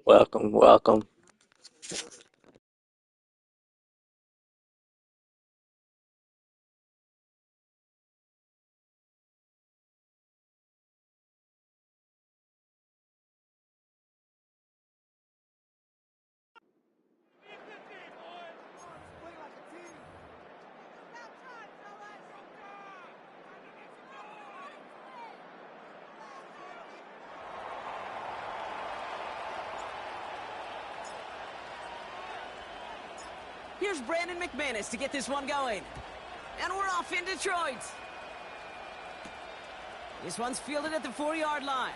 Welcome, welcome. Here's Brandon McManus to get this one going. And we're off in Detroit. This one's fielded at the 4-yard line.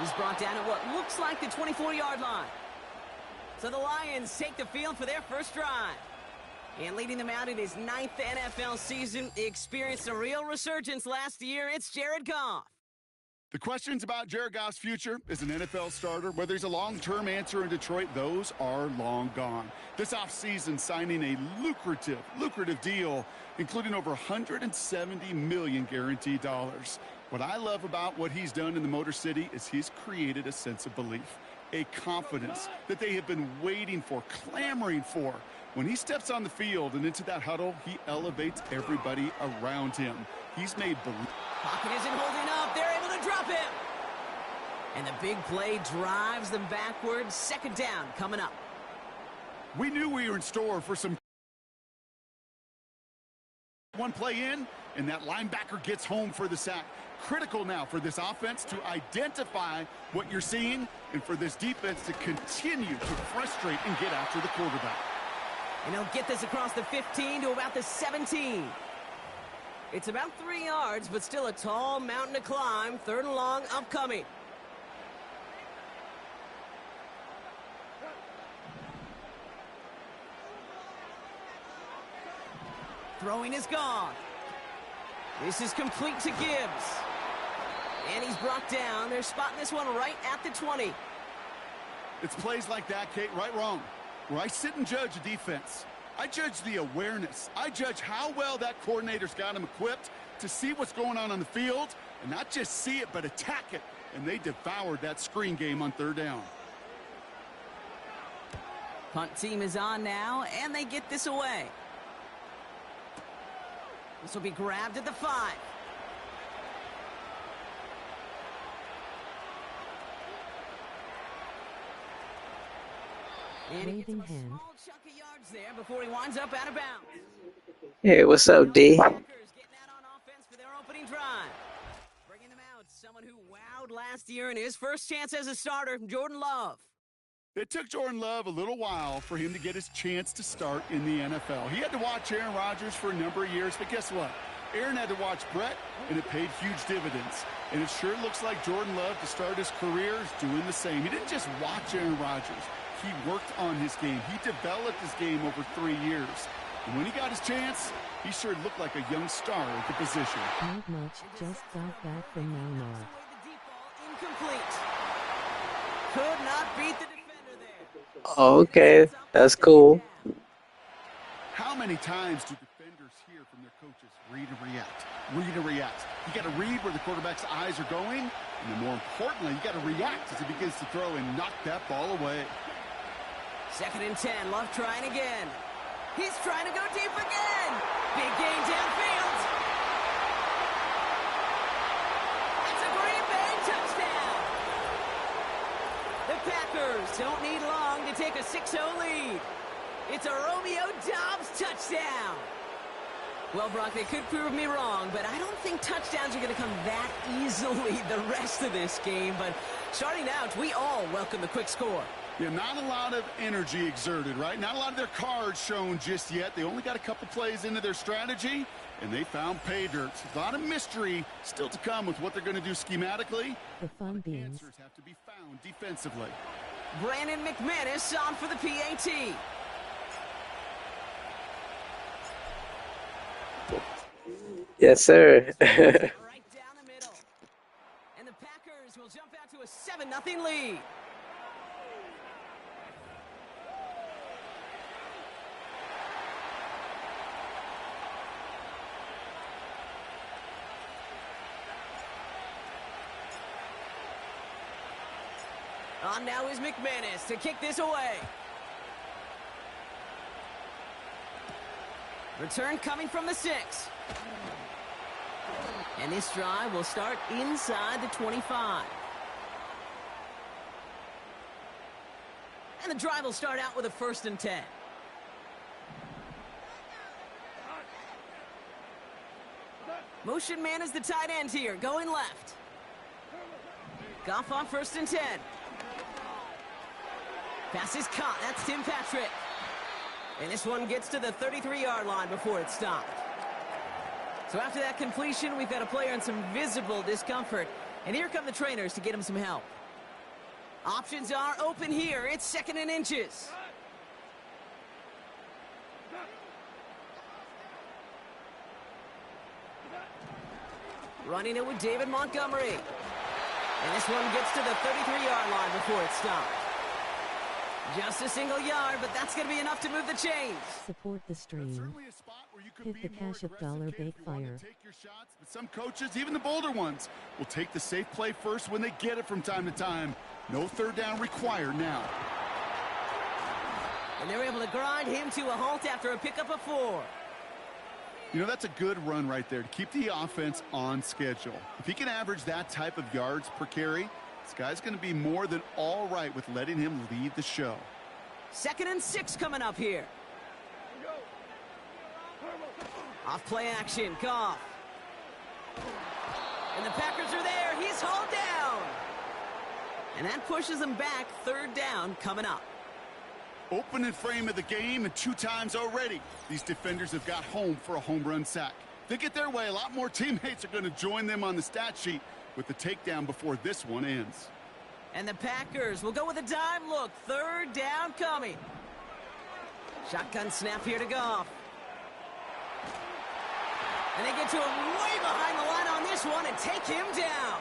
He's brought down at what looks like the 24-yard line. So the Lions take the field for their first drive. And leading them out in his 9th NFL season, he experienced a real resurgence last year. It's Jared Goff. The questions about Jared Goff's future as an NFL starter, whether he's a long-term answer in Detroit, those are long gone. This offseason, signing a lucrative deal, including over $170 million guaranteed dollars. What I love about what he's done in the Motor City is he's created a sense of belief, a confidence that they have been waiting for, clamoring for. When he steps on the field and into that huddle, he elevates everybody around him. He's made believe. Pocket isn't holding up. They're able to drop him. And the big play drives them backwards. Second down coming up. We knew we were in store for some one play in, and that linebacker gets home for the sack. Critical now for this offense to identify what you're seeing and for this defense to continue to frustrate and get after the quarterback. And he'll get this across the 15 to about the 17. It's about 3 yards, but still a tall mountain to climb. 3rd and long upcoming. Throwing is gone. This is complete to Gibbs. And he's brought down. They're spotting this one right at the 20. It's plays like that, Kate, right, wrong, where I sit and judge a defense. I judge the awareness. I judge how well that coordinator's got him equipped to see what's going on the field, and not just see it, but attack it. And they devoured that screen game on 3rd down. Punt team is on now, and they get this away. This will be grabbed at the 5. And he gets him a small chunk of yards there before he winds up out of bounds. Hey, what's up, D? Packers getting out on offense for their opening drive. Bringing them out, someone who wowed last year in his first chance as a starter, Jordan Love. It took Jordan Love a little while for him to get his chance to start in the NFL. He had to watch Aaron Rodgers for a number of years, but guess what? Aaron had to watch Brett, and it paid huge dividends. And it sure looks like Jordan Love, to start his career, is doing the same. He didn't just watch Aaron Rodgers. He worked on his game. He developed his game over 3 years. And when he got his chance, he sure looked like a young star at the position. Not much, just got back from Myanmar. Incomplete. Could not beat the defender there. Okay, that's cool. How many times do defenders hear from their coaches, read and react, read and react? You got to read where the quarterback's eyes are going, and then more importantly, you got to react as he begins to throw and knock that ball away. 2nd and 10, Love trying again. He's trying to go deep again. Big gain downfield. It's a Green Bay touchdown. The Packers don't need long to take a 6-0 lead. It's a Romeo Doubs touchdown. Well, Brock, they could prove me wrong, but I don't think touchdowns are going to come that easily the rest of this game. But starting out, we all welcome the quick score. Yeah, not a lot of energy exerted, right? Not a lot of their cards shown just yet. They only got a couple plays into their strategy, and they found pay dirt. A lot of mystery still to come with what they're going to do schematically. The fun beans. Answers have to be found defensively. Brandon McManus on for the PAT. Yes, sir. Right down the middle. And the Packers will jump out to a 7-0 lead. On now is McManus to kick this away. Return coming from the 6. And this drive will start inside the 25. And the drive will start out with a 1st and 10. Motion man is the tight end here, going left. Goff on 1st and 10. Pass is caught. That's Tim Patrick. And this one gets to the 33-yard line before it's stopped. So after that completion, we've got a player in some visible discomfort. And here come the trainers to get him some help. Options are open here. It's 2nd and inches. Running it with David Montgomery. And this one gets to the 33-yard line before it's stopped. Just a single yard, but that's going to be enough to move the chains. Support the stream. Hit the Cash App dollar bake fire. Take your shots, but some coaches, even the bolder ones, will take the safe play first when they get it from time to time. No 3rd down required now. And they're able to grind him to a halt after a pickup of 4. You know, that's a good run right there to keep the offense on schedule. If he can average that type of yards per carry, this guy's going to be more than all right with letting him lead the show. 2nd and 6 coming up here. Off play action, Goff. And the Packers are there. He's hauled down. And that pushes them back. 3rd down coming up. Opening frame of the game, and 2 times already, these defenders have got home for a home run sack. If they get their way, a lot more teammates are going to join them on the stat sheet with the takedown before this one ends. And the Packers will go with a dime look. 3rd down coming. Shotgun snap here to Goff. And they get to him way behind the line on this one and take him down.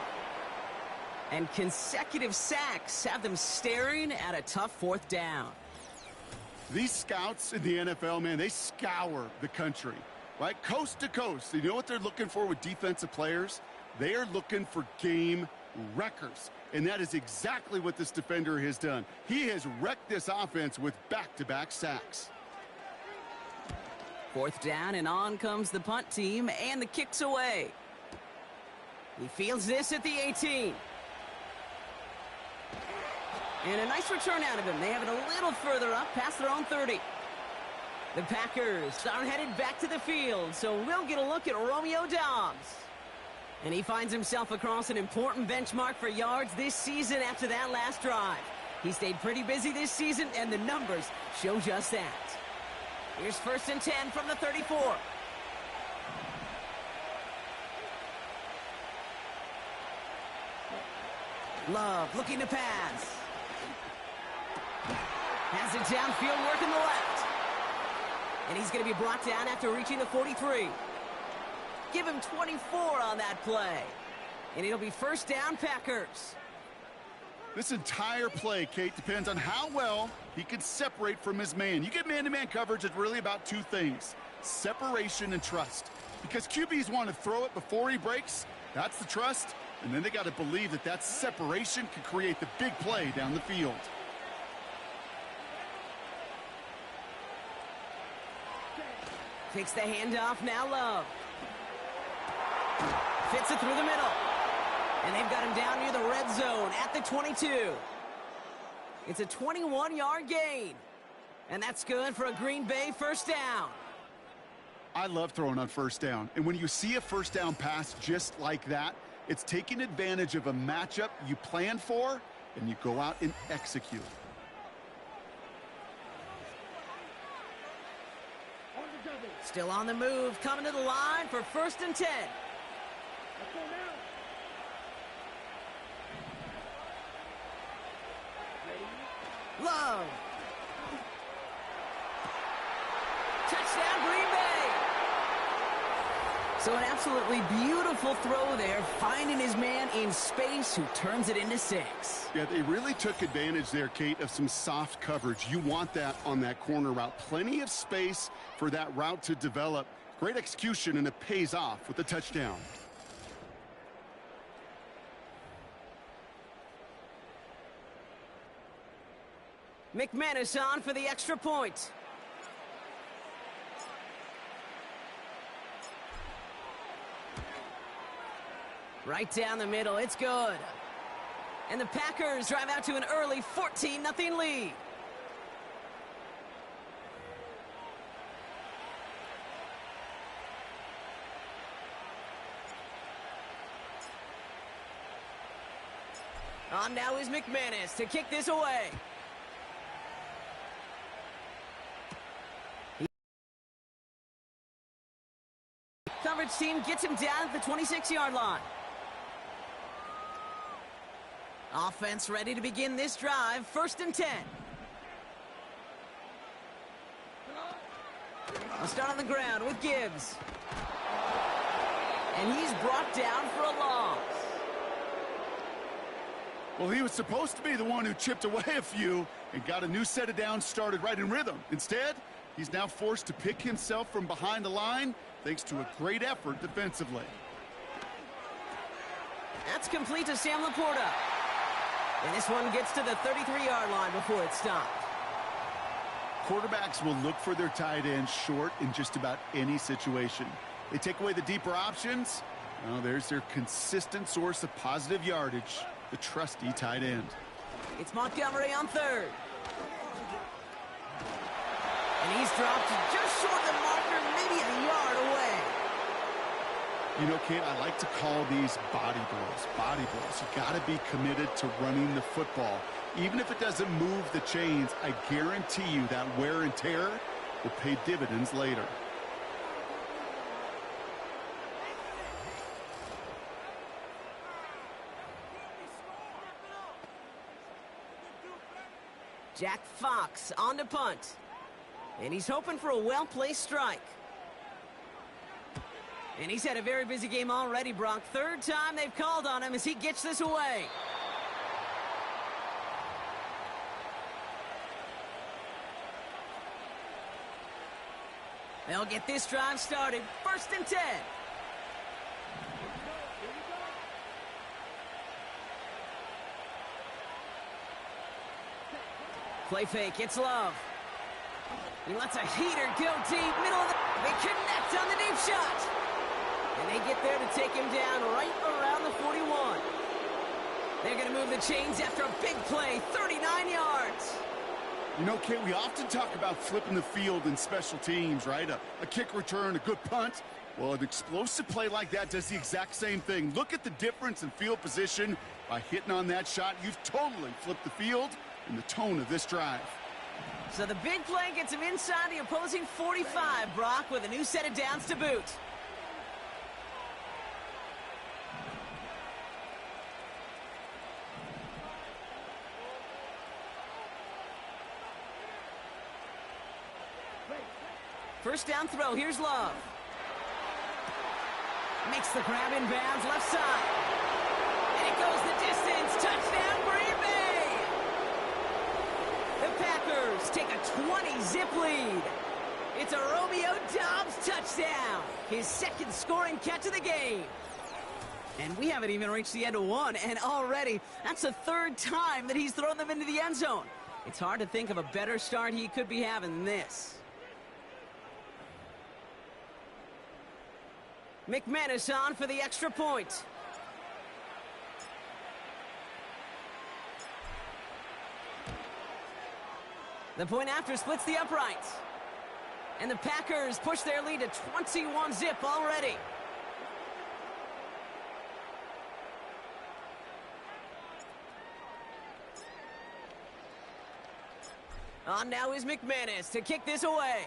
And consecutive sacks have them staring at a tough 4th down. These scouts in the NFL, man, they scour the country, right? Coast to coast. You know what they're looking for with defensive players? They are looking for game wreckers. And that is exactly what this defender has done. He has wrecked this offense with back-to-back sacks. 4th down, and on comes the punt team, and the kick's away. He fields this at the 18. And a nice return out of him. They have it a little further up, past their own 30. The Packers are headed back to the field, so we'll get a look at Romeo Doubs. And he finds himself across an important benchmark for yards this season after that last drive. He stayed pretty busy this season, and the numbers show just that. Here's 1st and 10 from the 34. Love looking to pass. Has it downfield, working the left. And he's going to be brought down after reaching the 43. Give him 24 on that play. And it'll be 1st down, Packers. This entire play, Kate, depends on how well he can separate from his man. You get man-to-man coverage, it's really about 2 things: separation and trust. Because QBs want to throw it before he breaks. That's the trust. And then they got to believe that that separation can create the big play down the field. Takes the handoff, now Love. Fits it through the middle. And they've got him down near the red zone at the 22. It's a 21-yard gain. And that's good for a Green Bay 1st down. I love throwing on 1st down. And when you see a 1st down pass just like that, it's taking advantage of a matchup you plan for, and you go out and execute. Still on the move, coming to the line for 1st and 10. Love. Touchdown, Green Bay. So an absolutely beautiful throw there, finding his man in space who turns it into 6. Yeah, they really took advantage there, Kate, of some soft coverage. You want that on that corner route. Plenty of space for that route to develop. Great execution, and it pays off with the touchdown. McManus on for the extra point. Right down the middle, it's good. And the Packers drive out to an early 14-0 lead. On now is McManus to kick this away. Coverage team gets him down at the 26-yard line. Offense ready to begin this drive. 1st and 10. I'll start on the ground with Gibbs. And he's brought down for a loss. Well, he was supposed to be the one who chipped away a few and got a new set of downs started right in rhythm. Instead, he's now forced to pick himself from behind the line thanks to a great effort defensively. That's complete to Sam Laporta. And this one gets to the 33-yard line before it's stopped. Quarterbacks will look for their tight ends short in just about any situation. They take away the deeper options. Well, there's their consistent source of positive yardage, the trusty tight end. It's Montgomery on 3rd. And he's dropped just short of the marker, maybe a yard away. You know, Kate, I like to call these body blows. Body blows. You got to be committed to running the football. Even if it doesn't move the chains, I guarantee you that wear and tear will pay dividends later. Jack Fox on to punt. And he's hoping for a well-placed strike. And he's had a very busy game already, Brock. 3rd time they've called on him as he gets this away. They'll get this drive started. 1st and 10. Play fake, it's Love. He lets a heater go deep, middle of the... They connect on the deep shot. And they get there to take him down right around the 41. They're going to move the chains after a big play, 39 yards. You know, Kate, we often talk about flipping the field in special teams, right? A kick return, a good punt. Well, an explosive play like that does the exact same thing. Look at the difference in field position. By hitting on that shot, you've totally flipped the field and the tone of this drive. So the big play gets him inside the opposing 45, Brock, with a new set of downs to boot. First down throw, here's Love. Makes the grab in bounds, left side. And it goes the distance, touchdown Green Bay! The Packers take a 20-zip lead. It's a Romeo Doubs touchdown, his 2nd scoring catch of the game. And we haven't even reached the end of one, and already that's the 3rd time that he's thrown them into the end zone. It's hard to think of a better start he could be having than this. McManus on for the extra point. The point after splits the uprights. And the Packers push their lead to 21-zip already. On now is McManus to kick this away.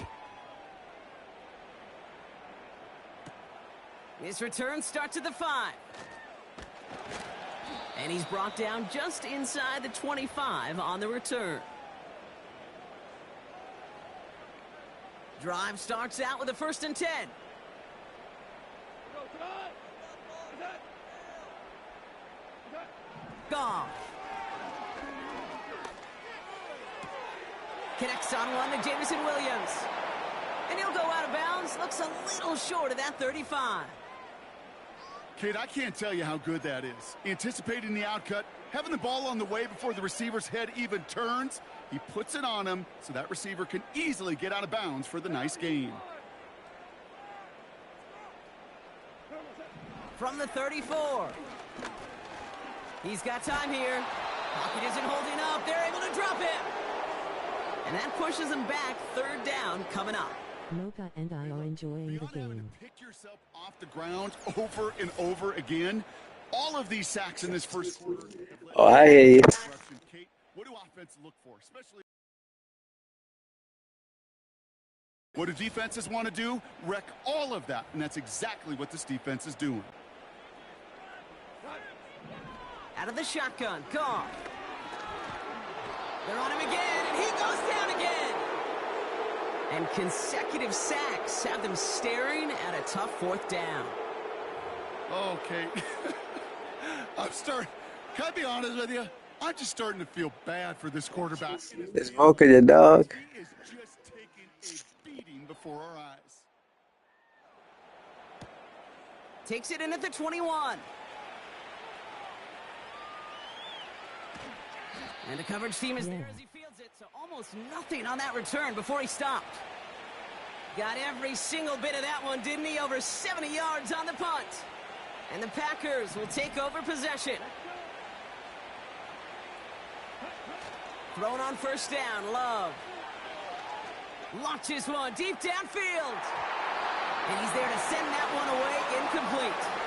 His return starts at the 5. And he's brought down just inside the 25 on the return. Drive starts out with a 1st and 10. Goff. Connects on one to Jameson Williams. And he'll go out of bounds. Looks a little short of that 35. Kate, I can't tell you how good that is. Anticipating the outcut, having the ball on the way before the receiver's head even turns, he puts it on him so that receiver can easily get out of bounds for the nice gain. From the 34. He's got time here. Pocket isn't holding up. They're able to drop him. And that pushes him back. Third down coming up. Mocha and I are enjoying the game. Pick yourself off the ground over and over again. All of these sacks in this first quarter. Oh, I hear you. Kate, what do offenses look for? Especially, what do defenses want to do? Wreck all of that, and that's exactly what this defense is doing. Out of the shotgun, Goff. They're on him again, and he goes down again. And consecutive sacks have them staring at a tough fourth down. Okay. Can I be honest with you? I'm just starting to feel bad for this quarterback. Is Mocha your dog? He is just taking a beating before our eyes. Takes it in at the 21. And the coverage team is there as he fields it, so almost nothing on that return before he stopped. Got every single bit of that one, didn't he? Over 70 yards on the punt. And the Packers will take over possession. Thrown on first down, Love. Launches one deep downfield. And he's there to send that one away, incomplete.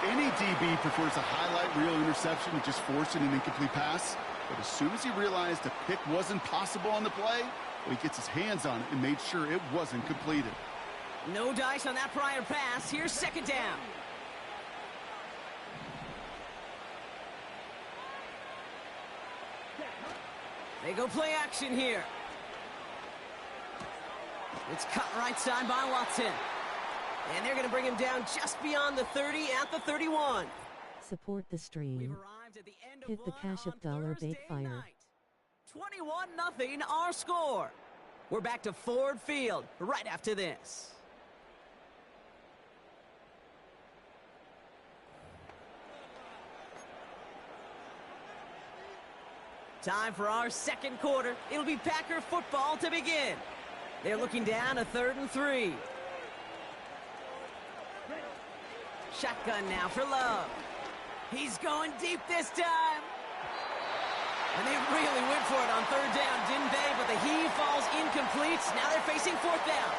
Any DB prefers a highlight reel interception to just forcing an incomplete pass. But as soon as he realized a pick wasn't possible on the play, well, he gets his hands on it and made sure it wasn't completed. No dice on that prior pass. Here's second down. They go play action here. It's cut right side by Watson. And they're going to bring him down just beyond the 30 at the 31. Support the stream. Arrived at the end of Hit the one Cash App on dollar Thursday bait fire. night. 21-0 our score. We're back to Ford Field right after this. Time for our second quarter. It'll be Packer football to begin. They're looking down a 3rd and 3. Shotgun now for Love. He's going deep this time. And they really went for it on 3rd down, didn't they? But the heave falls incomplete. Now they're facing 4th down.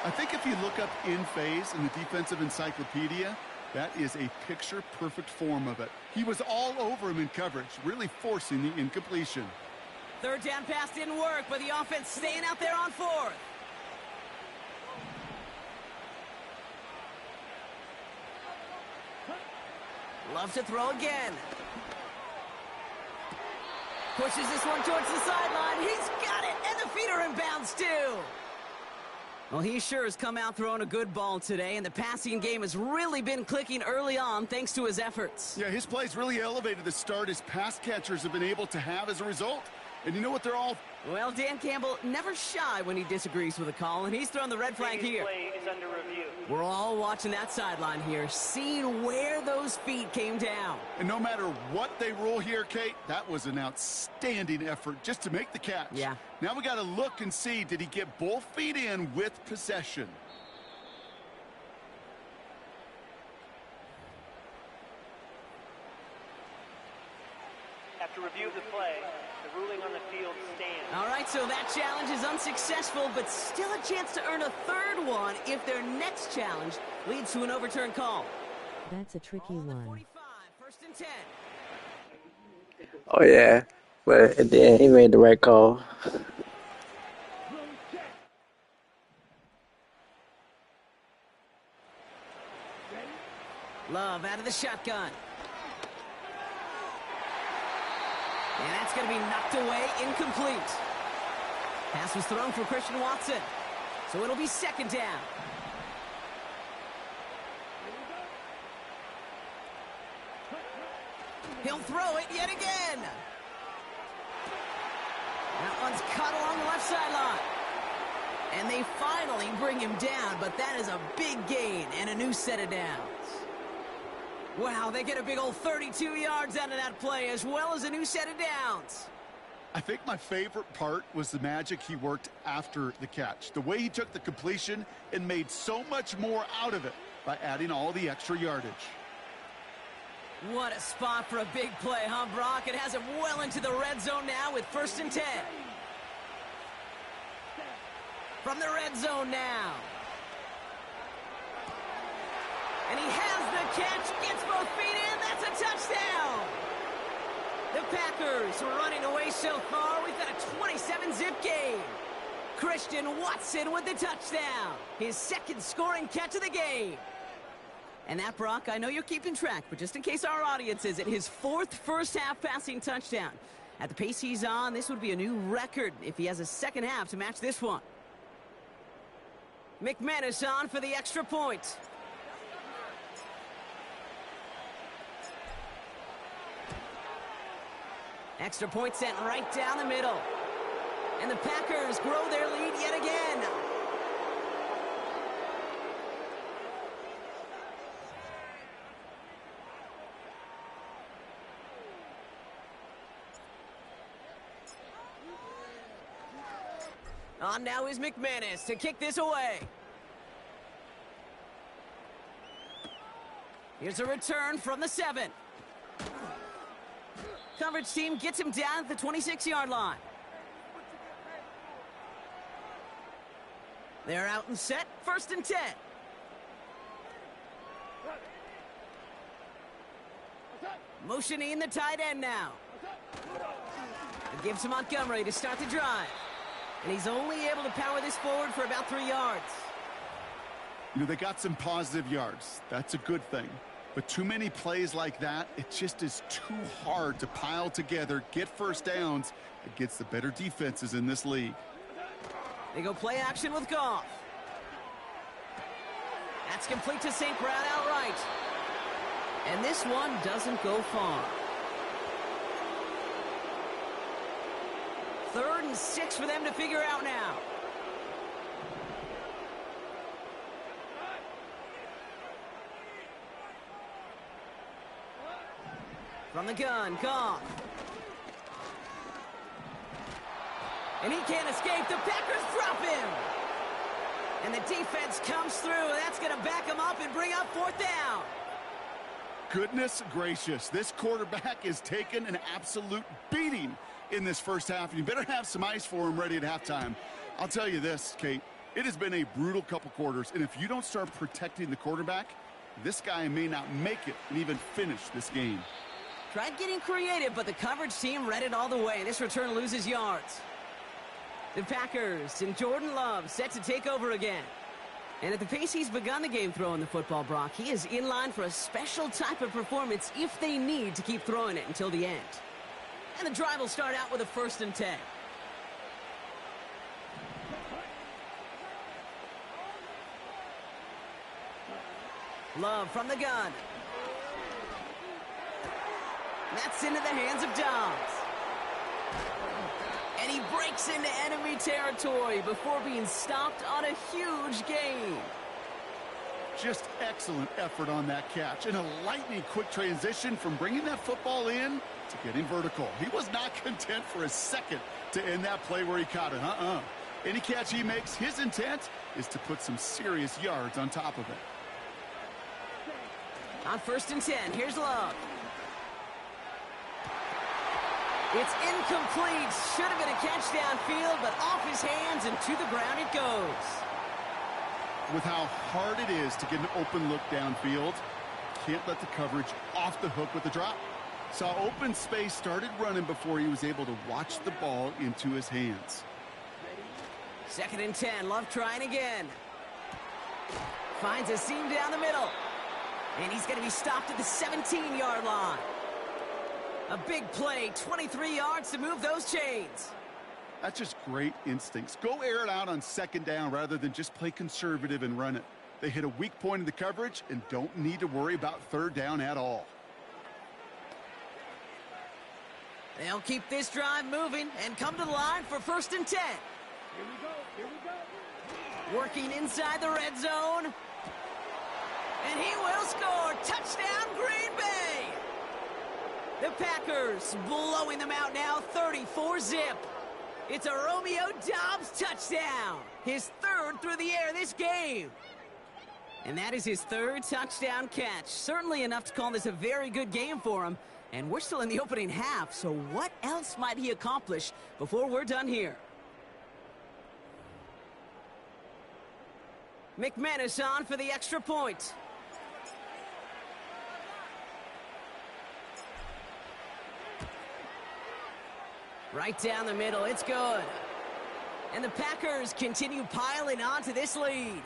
I think if you look up in phase in the defensive encyclopedia, that is a picture-perfect form of it. He was all over him in coverage, really forcing the incompletion. 3rd down pass didn't work, but the offense staying out there on 4th. Love to throw again. Pushes this one towards the sideline. He's got it, and the feet are in bounds too. Well, he sure has come out throwing a good ball today, and the passing game has really been clicking early on thanks to his efforts. Yeah, his plays really elevated the start his pass catchers have been able to have as a result. And you know what they're all... Well, Dan Campbell never shy when he disagrees with a call, and he's thrown the red flag here. Play is under review. We're all watching that sideline here, seeing where those feet came down. And no matter what they rule here, Kate, that was an outstanding effort just to make the catch. Yeah. Now we got to look and see, did he get both feet in with possession? After review of the play, the ruling on the field stands. All right, so that challenge is unsuccessful, but still a chance to earn a 3rd one if their next challenge leads to an overturned call. That's a tricky On the one. 45, 1st and 10. Oh, yeah. But at the end, he made the right call. Love out of the shotgun. And that's going to be knocked away, incomplete. Pass was thrown for Christian Watson. So it'll be 2nd down. He'll throw it yet again. That one's cut along the left sideline. And they finally bring him down, but that is a big gain and a new set of downs. Wow, they get a big old 32 yards out of that play, as well as a new set of downs. I think my favorite part was the magic he worked after the catch. The way he took the completion and made so much more out of it by adding all the extra yardage. What a spot for a big play, huh, Brock? It has him well into the red zone now with 1st and 10. From the red zone now. And he has the catch, gets both feet in, that's a touchdown! The Packers are running away so far, we've got a 27-zip game. Christian Watson with the touchdown, his 2nd scoring catch of the game. And that, Brock, I know you're keeping track, but just in case our audience isn't, his 4th first-half passing touchdown. At the pace he's on, this would be a new record if he has a second half to match this one. McManus on for the extra point. Extra point sent right down the middle. And the Packers grow their lead yet again. On now is McManus to kick this away. Here's a return from the 7. Coverage team gets him down at the 26-yard line. They're out and set, 1st and 10. Motioning the tight end now. It gives to Montgomery to start the drive. And he's only able to power this forward for about 3 yards. You know, they got some positive yards. That's a good thing. But too many plays like that, it just is too hard to pile together, get first downs against the better defenses in this league. They go play action with Goff. That's complete to St. Brown outright. And this one doesn't go far. 3rd and 6 for them to figure out now. From the gun, Goff. And he can't escape. The Packers drop him. And the defense comes through. That's going to back him up and bring up 4th down. Goodness gracious, this quarterback is taking an absolute beating in this first half. And you better have some ice for him ready at halftime. I'll tell you this, Kate. It has been a brutal couple quarters. And if you don't start protecting the quarterback, this guy may not make it and even finish this game. Tried getting creative, but the coverage team read it all the way. This return loses yards. The Packers and Jordan Love set to take over again. And at the pace he's begun the game throwing the football, Brock, he is in line for a special type of performance if they need to keep throwing it until the end. And the drive will start out with a 1st and 10. Love from the gun. That's into the hands of Dobbs. And he breaks into enemy territory before being stopped on a huge gain. Just excellent effort on that catch. And a lightning quick transition from bringing that football in to getting vertical. He was not content for a second to end that play where he caught it. Any catch he makes, his intent is to put some serious yards on top of it. On 1st and 10, here's Love. It's incomplete. Should have been a catch downfield, but off his hands and to the ground it goes. With how hard it is to get an open look downfield, can't let the coverage off the hook with the drop. Saw open space, started running before he was able to watch the ball into his hands. 2nd and 10, Love trying again. Finds a seam down the middle. And he's going to be stopped at the 17-yard line. A big play, 23 yards to move those chains. That's just great instincts. Go air it out on 2nd down rather than just play conservative and run it. They hit a weak point in the coverage and don't need to worry about 3rd down at all. They'll keep this drive moving and come to the line for 1st and 10. Here we go. Working inside the red zone. And he will score. Touchdown, Green Bay! The Packers blowing them out now, 34-zip. It's a Romeo Doubs touchdown. His third through the air this game. And that is his third touchdown catch. Certainly enough to call this a very good game for him. And we're still in the opening half, so what else might he accomplish before we're done here? McManus on for the extra point. Right down the middle, it's good. And the Packers continue piling on to this lead.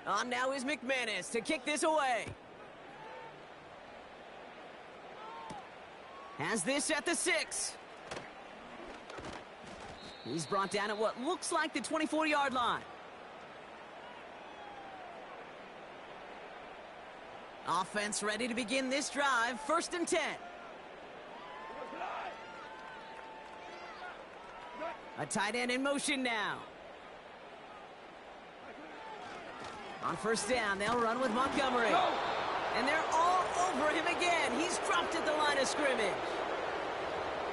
On now is McManus to kick this away. Has this at the 6. He's brought down at what looks like the 24-yard line. Offense ready to begin this drive. 1st and 10. A tight end in motion now. On 1st down, they'll run with Montgomery. And they're all over him again. He's dropped at the line of scrimmage.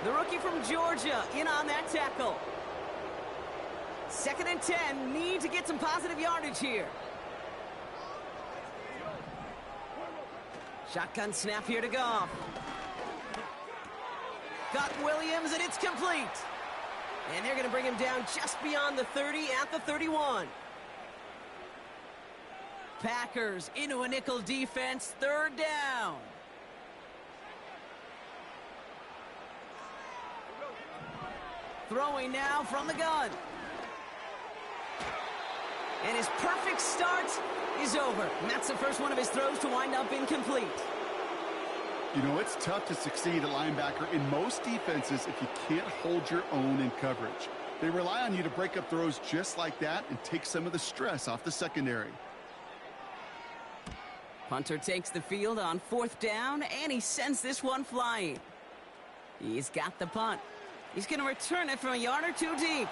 The rookie from Georgia in on that tackle. 2nd and 10, need to get some positive yardage here. Shotgun snap here to Goff. Got Williams, and it's complete. And they're going to bring him down just beyond the 30 at the 31. Packers into a nickel defense, 3rd down. Throwing now from the gun. And his perfect start is over. And that's the first one of his throws to wind up incomplete. You know, it's tough to succeed at linebacker in most defenses if you can't hold your own in coverage. They rely on you to break up throws just like that and take some of the stress off the secondary. Punter takes the field on 4th down, and he sends this one flying. He's got the punt. He's going to return it from a yard or 2 deep.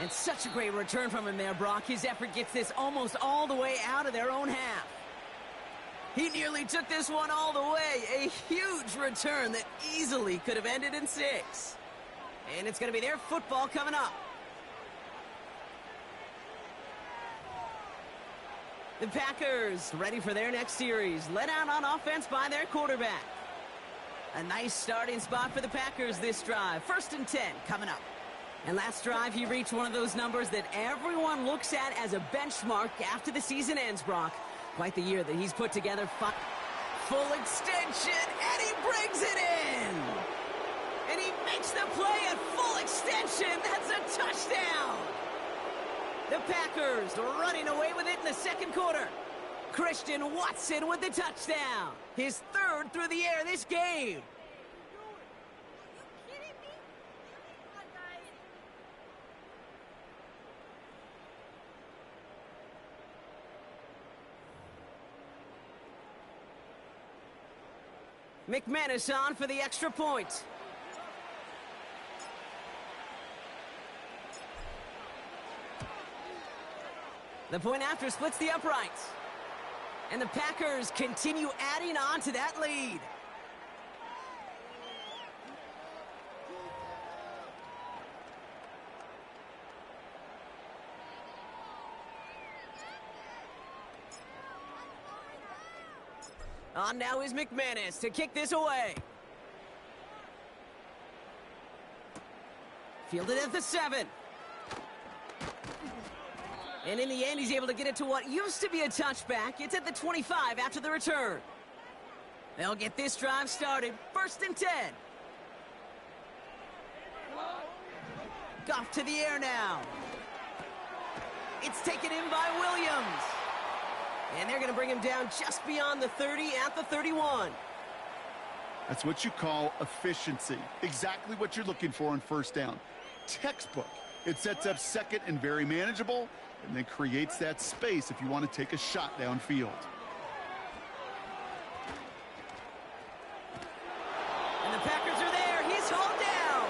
And such a great return from him there, Brock. His effort gets this almost all the way out of their own half. He nearly took this one all the way. A huge return that easily could have ended in 6. And it's going to be their football coming up. The Packers ready for their next series. Led out on offense by their quarterback. A nice starting spot for the Packers this drive. 1st and 10 coming up. And last drive, he reached one of those numbers that everyone looks at as a benchmark after the season ends, Brock. Quite the year that he's put together. Full extension, and he brings it in! And he makes the play at full extension. That's a touchdown! The Packers running away with it in the 2nd quarter. Christian Watson with the touchdown. His 3rd through the air this game. McManus on for the extra point. The point after splits the uprights. And the Packers continue adding on to that lead. On now is McManus to kick this away. Fielded at the 7. And in the end, he's able to get it to what used to be a touchback. It's at the 25 after the return. They'll get this drive started. 1st and 10. Goff to the air now. It's taken in by Williams. And they're going to bring him down just beyond the 30 at the 31. That's what you call efficiency. Exactly what you're looking for on first down. Textbook. It sets up second and very manageable, and then creates that space if you want to take a shot downfield. And the Packers are there. He's hauled down.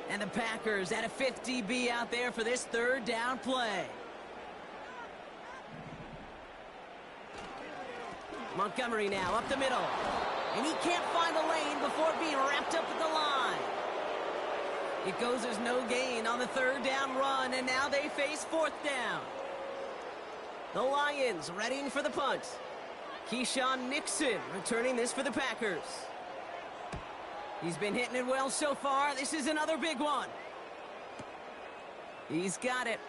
And the Packers at a 5th DB out there for this 3rd down play. Montgomery now up the middle. And he can't find a lane before being wrapped up at the line. It goes as no gain on the 3rd down run, and now they face 4th down. The Lions readying for the punt. Keyshawn Nixon returning this for the Packers. He's been hitting it well so far. This is another big one. He's got it.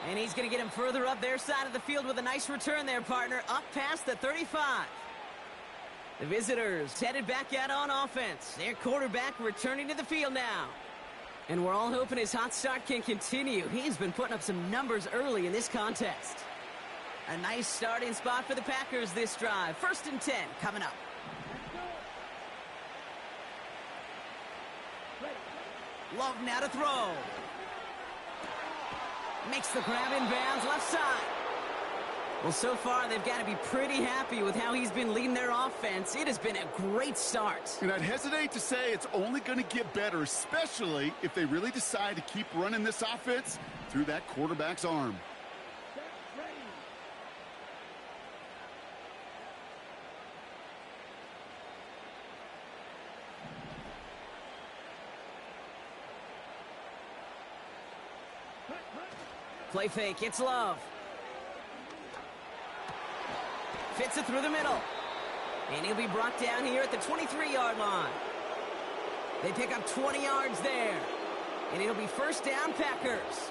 And he's going to get him further up their side of the field with a nice return there, partner, up past the 35. The visitors headed back out on offense. Their quarterback returning to the field now. And we're all hoping his hot start can continue. He's been putting up some numbers early in this contest. A nice starting spot for the Packers this drive. 1st and 10 coming up. Love now to throw. Makes the grab in bounds left side. Well, so far, they've got to be pretty happy with how he's been leading their offense. It has been a great start. And I'd hesitate to say it's only going to get better, especially if they really decide to keep running this offense through that quarterback's arm. Play fake, it's Love. Fits it through the middle. And he'll be brought down here at the 23-yard line. They pick up 20 yards there. And it'll be 1st down, Packers.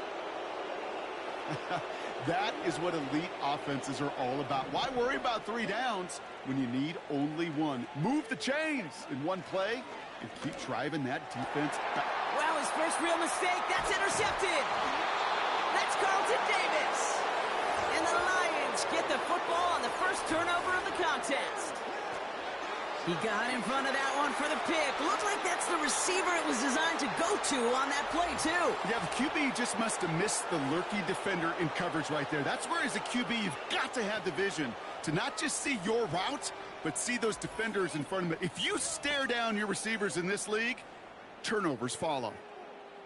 That is what elite offenses are all about. Why worry about 3 downs when you need only 1? Move the chains in one play and keep driving that defense back. Well, his first real mistake, that's intercepted. That's Carlton Davis. And the Lions get the football on the first turnover of the contest. He got in front of that one for the pick. Looks like that's the receiver it was designed to go to on that play, too. Yeah, the QB just must have missed the lurky defender in coverage right there. That's where, as a QB, you've got to have the vision to not just see your route, but see those defenders in front of them. If you stare down your receivers in this league, turnovers follow.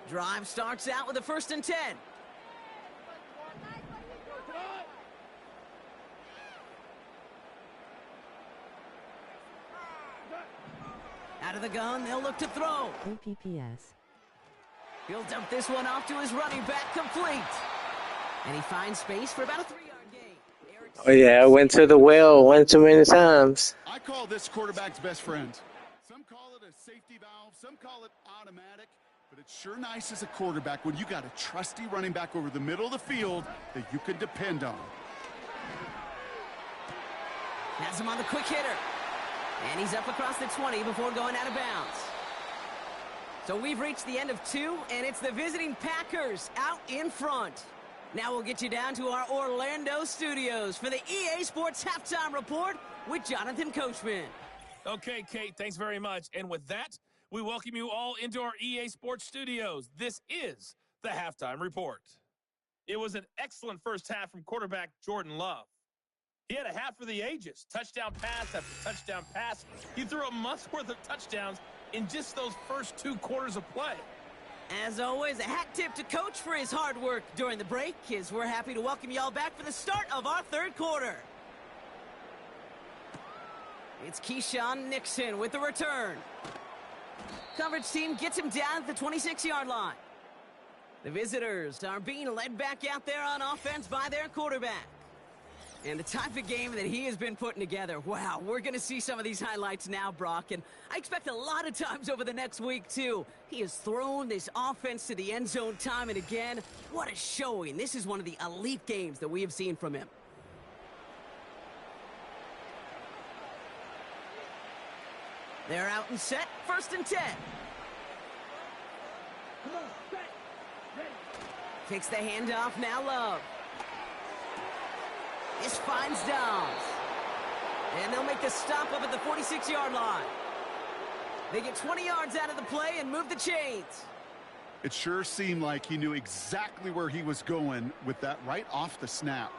Drive starts out with a 1st and 10. Out of the gun, they'll look to throw. OPPS. He'll dump this one off to his running back, complete. And he finds space for about a 3-yard gain. Oh yeah, I went to the well one too many times. I call this quarterback's best friend. Some call it a safety valve, some call it automatic, but it's sure nice as a quarterback when you got a trusty running back over the middle of the field that you can depend on. Has him on the quick hitter. And he's up across the 20 before going out of bounds. So we've reached the end of 2, and it's the visiting Packers out in front. Now we'll get you down to our Orlando studios for the EA Sports Halftime Report with Jonathan Coachman. Okay, Kate, thanks very much. And with that, we welcome you all into our EA Sports studios. This is the Halftime Report. It was an excellent first half from quarterback Jordan Love. He had a half for the ages, touchdown pass after touchdown pass. He threw a month's worth of touchdowns in just those first 2 quarters of play. As always, a hat tip to Coach for his hard work during the break, as we're happy to welcome y'all back for the start of our 3rd quarter. It's Keyshawn Nixon with the return. Coverage team gets him down at the 26-yard line. The visitors are being led back out there on offense by their quarterback. And the type of game that he has been putting together, wow, we're going to see some of these highlights now, Brock. And I expect a lot of times over the next week, too. He has thrown this offense to the end zone time and again. What a showing. This is one of the elite games that we have seen from him. They're out and set, 1st and 10. Takes the handoff, now Love. This finds Dobbs. And they'll make the stop up at the 46-yard line. They get 20 yards out of the play and move the chains. It sure seemed like he knew exactly where he was going with that right off the snap.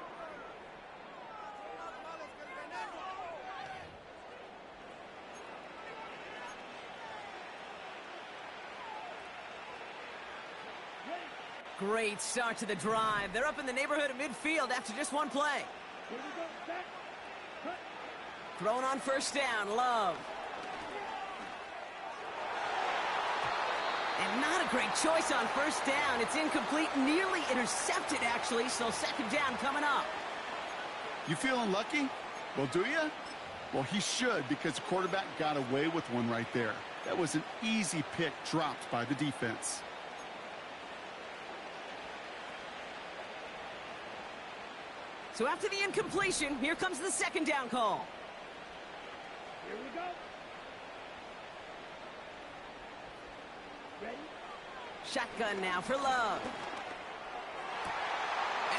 Great start to the drive. They're up in the neighborhood of midfield after just one play. Thrown on first down, Love. And not a great choice on first down. It's incomplete, nearly intercepted, actually, so second down coming up. You feeling lucky? Well, do you? Well, he should, because the quarterback got away with one right there. That was an easy pick dropped by the defense. So after the incompletion, here comes the second down call. Here we go. Ready? Shotgun now for Love.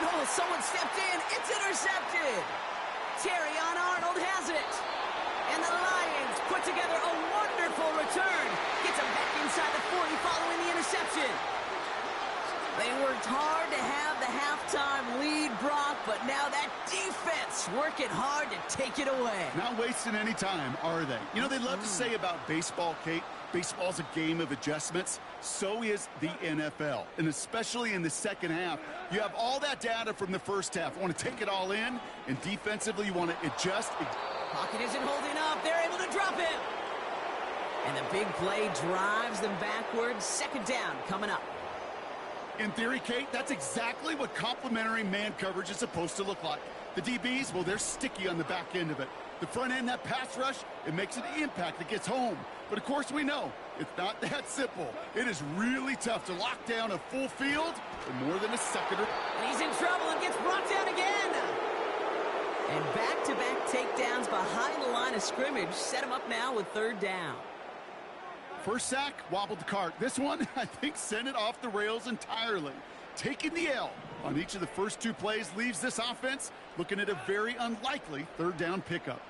And oh, someone stepped in. It's intercepted. Terrion Arnold has it. And the Lions put together a wonderful return. Gets him back inside the 40 following the interception. They worked hard to have the halftime lead, Brock, but now that defense working hard to take it away. Not wasting any time, are they? You know, they love to say about baseball, Kate, baseball's a game of adjustments. So is the NFL, and especially in the second half. You have all that data from the first half. You want to take it all in, and defensively you want to adjust. Pocket isn't holding up. They're able to drop him. And the big play drives them backwards. Second down coming up. In theory, Kate, that's exactly what complementary man coverage is supposed to look like. The DBs, well, they're sticky on the back end of it. The front end, that pass rush, it makes an impact that gets home. But, of course, we know it's not that simple. It is really tough to lock down a full field in more than a second. And he's in trouble and gets brought down again. And back-to-back takedowns behind the line of scrimmage set him up now with third down. First sack, wobbled the cart. This one, I think, sent it off the rails entirely. Taking the L on each of the first two plays leaves this offense looking at a very unlikely third down pickup.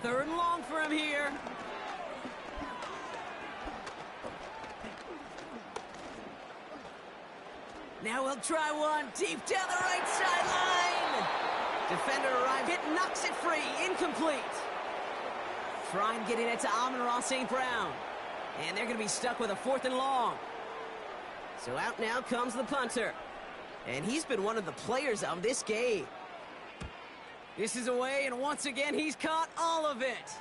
Third and long for him here. Now we'll try one deep down the right sideline. Defender arrived, hit, knocks it free, incomplete. Trying getting it to Amon-Ra St. Brown. And they're going to be stuck with a fourth and long. So out now comes the punter. And he's been one of the players of this game. This is away, and once again, he's caught all of it.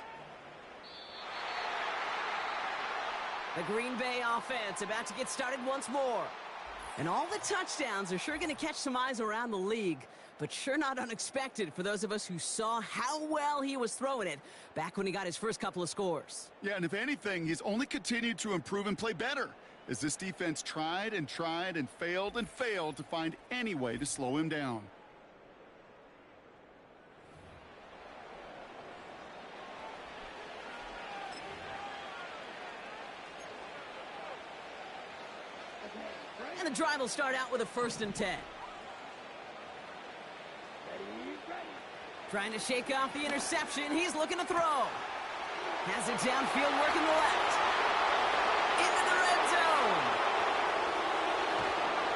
The Green Bay offense about to get started once more. And all the touchdowns are sure going to catch some eyes around the league, but sure not unexpected for those of us who saw how well he was throwing it back when he got his first couple of scores. Yeah, and if anything, he's only continued to improve and play better as this defense tried and failed to find any way to slow him down. And the drive will start out with a 1st and 10. Trying to shake off the interception. He's looking to throw. Has it downfield, working the left. Into the red zone.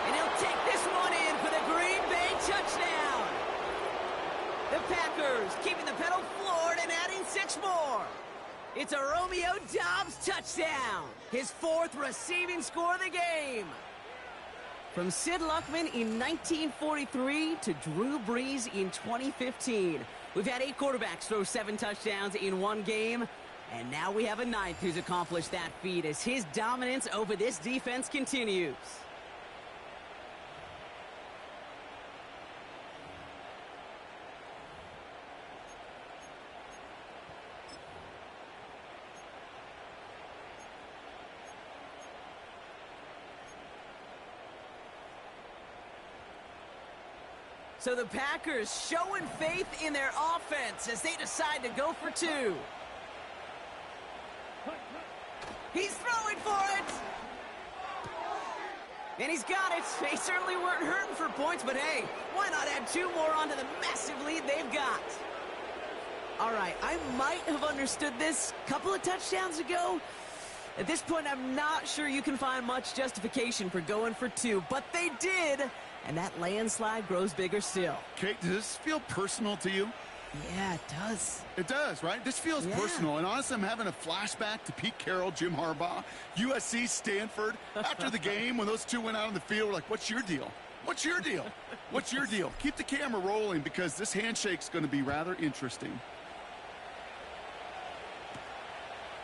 And he'll take this one in for the Green Bay touchdown. The Packers keeping the pedal floored and adding 6 more. It's a Romeo Doubs touchdown. His 4th receiving score of the game. From Sid Luckman in 1943 to Drew Brees in 2015. We've had 8 quarterbacks throw 7 touchdowns in one game, and now we have a 9th who's accomplished that feat as his dominance over this defense continues. So the Packers showing faith in their offense as they decide to go for 2. He's throwing for it! And he's got it. They certainly weren't hurting for points, but hey, why not add 2 more onto the massive lead they've got? All right, I might have understood this a couple of touchdowns ago. At this point, I'm not sure you can find much justification for going for 2, but they did, and that landslide grows bigger still. Kate, does this feel personal to you? Yeah, it does. It does, right? This feels personal, and honestly, I'm having a flashback to Pete Carroll, Jim Harbaugh, USC, Stanford. After the game, when those two went out on the field, we're like, what's your deal? What's your deal? What's your deal? Keep the camera rolling because this handshake's going to be rather interesting.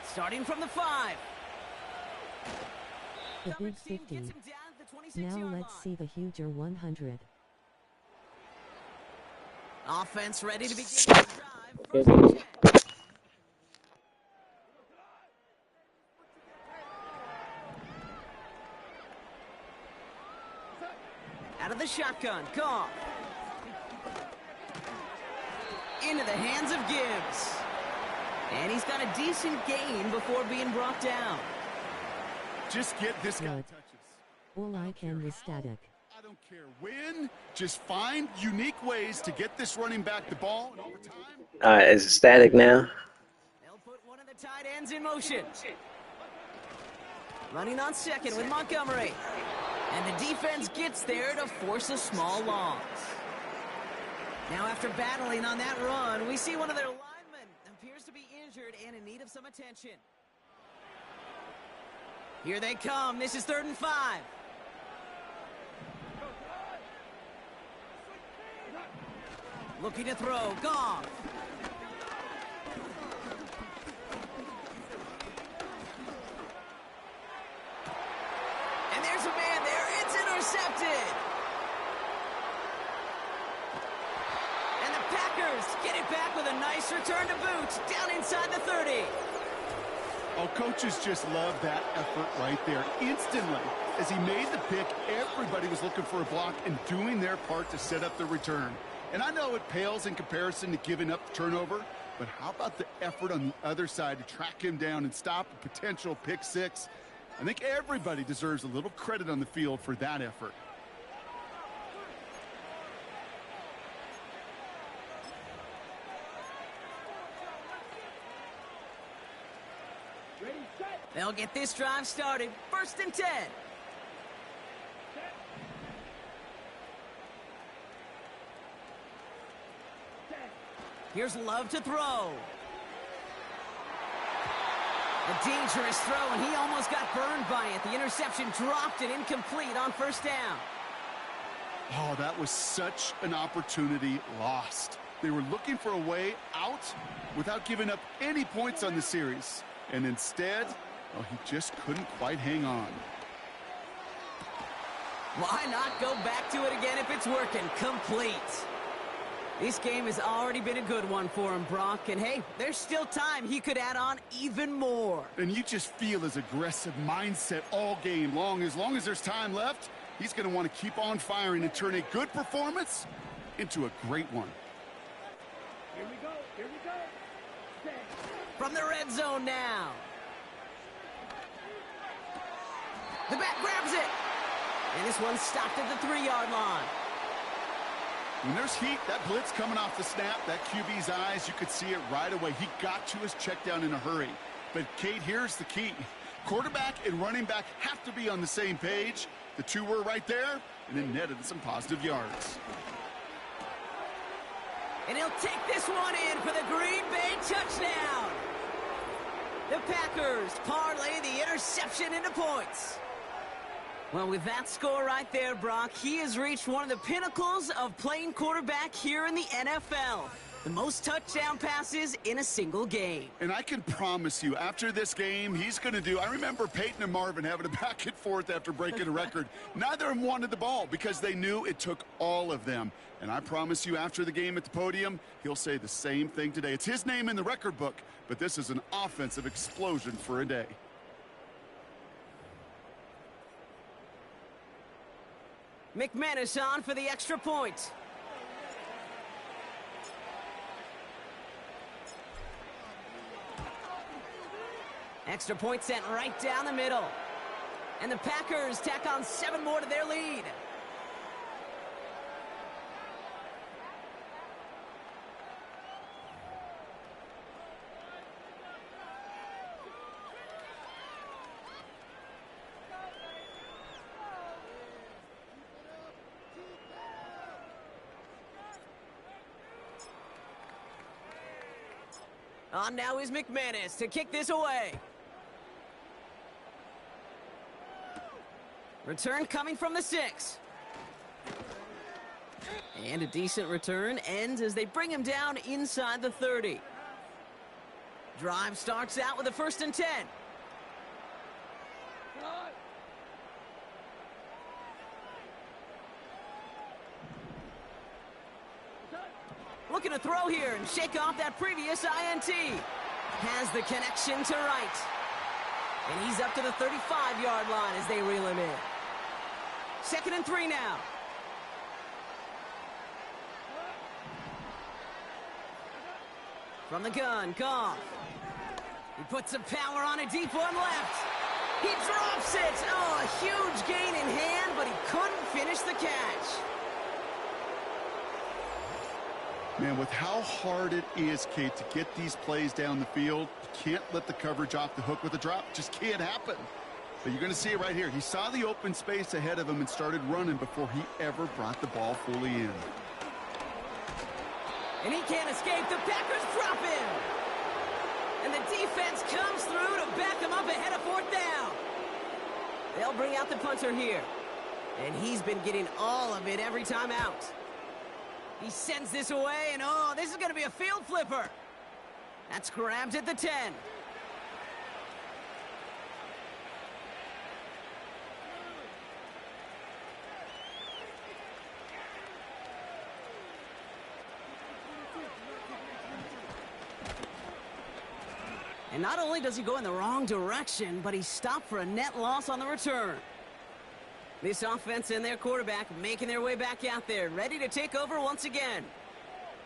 Starting from the 5. The big 50. Now let's see the huger 100. Offense ready to begin the drive. First and 10. Out of the shotgun, Goff. Into the hands of Gibbs. And he's got a decent gain before being brought down. Just get this guy Good. touches. All I can was static. I don't care when. Just find unique ways to get this running back the ball. And over time, Is it static now? They'll put one of the tight ends in motion. Running on second with Montgomery. And the defense gets there to force a small loss. Now after battling on that run, we see one of their linemen appears to be injured and in need of some attention. Here they come. This is 3rd and 5. Looking to throw. Goff. And there's a man there. It's intercepted. And the Packers get it back with a nice return to boot down inside the 30. oh, coaches just love that effort right there. Instantly, as he made the pick, everybody was looking for a block and doing their part to set up the return. And I know it pales in comparison to giving up the turnover, but how about the effort on the other side to track him down and stop a potential pick 6? I think everybody deserves a little credit on the field for that effort. Ready, set. They'll get this drive started. 1st and 10. Here's Love to throw. A dangerous throw, and he almost got burned by it. The interception dropped it incomplete on 1st down. Oh, that was such an opportunity lost. They were looking for a way out without giving up any points on the series. And instead, oh, he just couldn't quite hang on. Why not go back to it again if it's working? Complete. This game has already been a good one for him, Brock. And hey, there's still time. He could add on even more. And you just feel his aggressive mindset all game long. As long as there's time left, he's going to want to keep on firing and turn a good performance into a great one. Here we go. Here we go. Set. From the red zone now. The back grabs it. And this one's stopped at the 3-yard line. When there's heat, that blitz coming off the snap, that QB's eyes, you could see it right away. He got to his check down in a hurry. But, Kate, here's the key. Quarterback and running back have to be on the same page. The two were right there, and it netted some positive yards. And he'll take this one in for the Green Bay touchdown. The Packers parlay the interception into points. Well, with that score right there, Brock, he has reached one of the pinnacles of playing quarterback here in the NFL. The most touchdown passes in a single game. And I can promise you, after this game, he's going to do... I remember Peyton and Marvin having a back and forth after breaking a record. Neither of them wanted the ball because they knew it took all of them. And I promise you, after the game at the podium, he'll say the same thing today. It's his name in the record book, but this is an offensive explosion for a day. McManus on for the extra point. Extra point sent right down the middle. And the Packers tack on 7 more to their lead. On now is McManus to kick this away. Return coming from the 6. And a decent return ends as they bring him down inside the 30. Drive starts out with a 1st and 10. Looking to throw here and shake off that previous INT. Has the connection to right. And he's up to the 35-yard line as they reel him in. 2nd and 3 now. From the gun, Goff. He puts some power on a deep one left. He drops it. Oh, a huge gain in hand, but he couldn't finish the catch. Man, with how hard it is, Kate, to get these plays down the field, you can't let the coverage off the hook with a drop. It just can't happen. But you're going to see it right here. He saw the open space ahead of him and started running before he ever brought the ball fully in. And he can't escape. The Packers drop him. And the defense comes through to back him up ahead of 4th down. They'll bring out the punter here. And he's been getting all of it every time out. He sends this away, and oh, this is going to be a field flipper. That's grabbed at the 10. And not only does he go in the wrong direction, but he's stopped for a net loss on the return. This offense and their quarterback making their way back out there, ready to take over once again.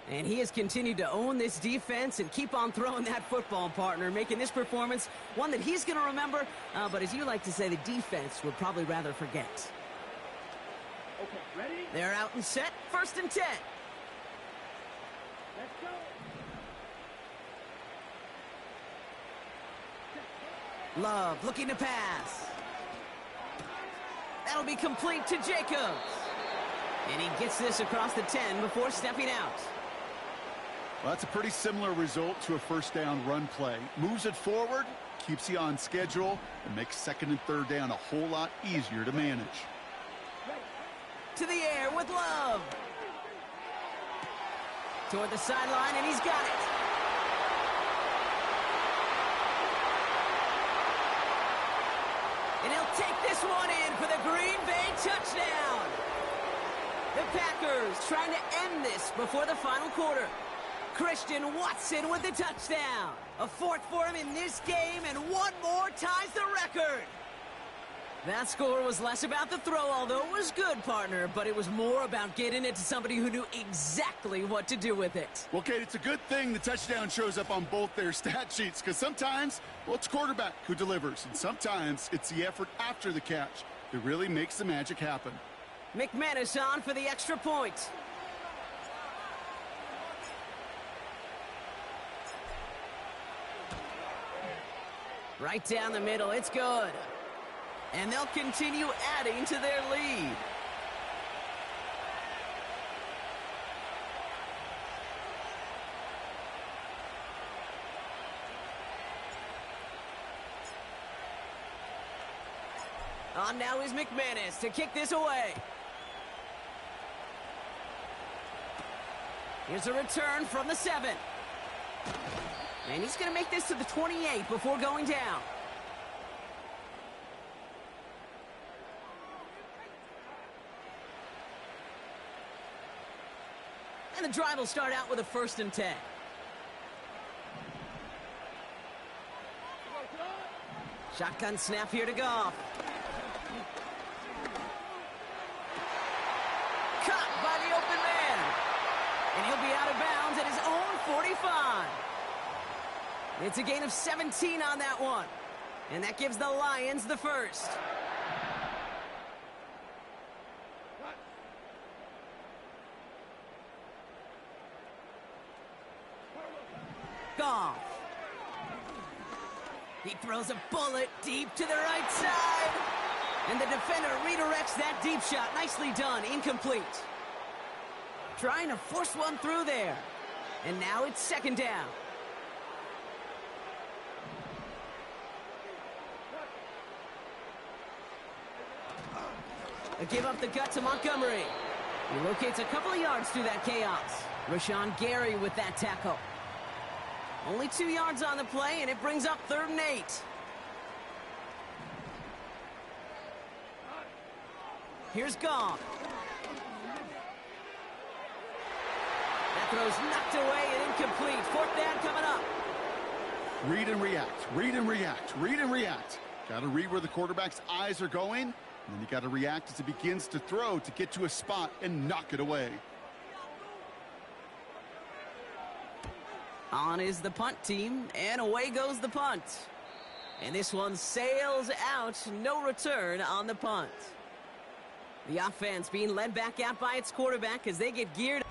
And he has continued to own this defense and keep on throwing that football, partner, making this performance one that he's going to remember, but as you like to say, the defense would probably rather forget. Okay, ready? They're out and set, 1st and 10. Let's go. Love looking to pass. That'll be complete to Jacobs. And he gets this across the 10 before stepping out. Well, that's a pretty similar result to a 1st down run play. Moves it forward, keeps you on schedule, and makes 2nd and 3rd down a whole lot easier to manage. To the air with Love. Toward the sideline, and he's got it. And he'll take this one in for the Green Bay touchdown. The Packers trying to end this before the final quarter. Christian Watson with the touchdown. A 4th for him in this game, and one more ties the record. That score was less about the throw, although it was good, partner, but it was more about getting it to somebody who knew exactly what to do with it. Well, Kate, it's a good thing the touchdown shows up on both their stat sheets, because sometimes, well, it's quarterback who delivers, and sometimes it's the effort after the catch that really makes the magic happen. McManus on for the extra point. Right down the middle, it's good. And they'll continue adding to their lead. On now is McManus to kick this away. Here's a return from the 7. And he's going to make this to the 28 before going down. And the drive will start out with a 1st and 10. Shotgun snap here to Goff. Caught by the open man. And he'll be out of bounds at his own 45. It's a gain of 17 on that one. And that gives the Lions the first. Goff. He throws a bullet deep to the right side. And the defender redirects that deep shot. Nicely done. Incomplete. Trying to force one through there. And now it's second down. A give up the gut to Montgomery. He locates a couple of yards through that chaos. Rashawn Gary with that tackle. Only 2 yards on the play, and it brings up 3rd and 8. Here's Goff. That throw's knocked away and incomplete. 4th down coming up. Read and react, read and react, read and react. Got to read where the quarterback's eyes are going, and then you got to react as he begins to throw to get to a spot and knock it away. On is the punt team, and away goes the punt. And this one sails out, no return on the punt. The offense being led back out by its quarterback as they get geared.